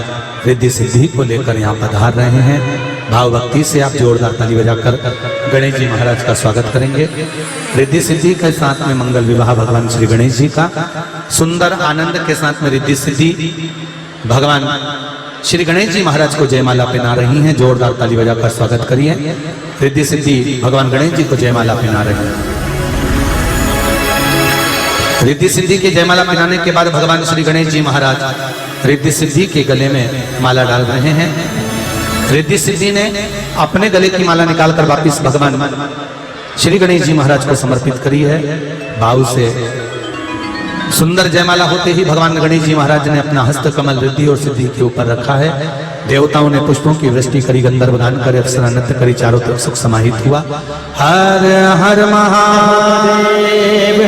रिद्धि सिद्धि को लेकर यहाँ पधार रहे हैं। भाव भक्ति से आप जोरदार ताली बजाकर गणेश जी महाराज का स्वागत करेंगे। रिद्धि सिद्धि के साथ में मंगल विवाह भगवान श्री गणेश जी का, सुंदर आनंद के साथ में रिद्धि सिद्धि भगवान श्री गणेश जी महाराज को जयमाला पहना रही हैं। जोरदार ताली बजाकर स्वागत करिए। रिद्धि सिद्धि भगवान गणेश जी को जयमाला पहना रहे हैं। रिद्धि सिद्धि के जयमाला पहनाने के बाद भगवान श्री गणेश जी महाराज रिद्धि सिद्धि के गले में माला डाल रहे हैं। रिद्धि सिद्धि ने अपने गले की माला निकालकर वापिस भगवान श्री गणेश जी महाराज को समर्पित करी है। भाव से सुंदर जयमाला होते ही भगवान गणेश जी महाराज ने अपना हस्त कमल रिद्धि और सिद्धि के ऊपर रखा है। देवताओं ने पुष्पों की वृष्टि करी, गंधर्व गान करे, अप्सरा नृत्य करी, चारों तरफ सुख समाहित हुआ। हर हर महादेव।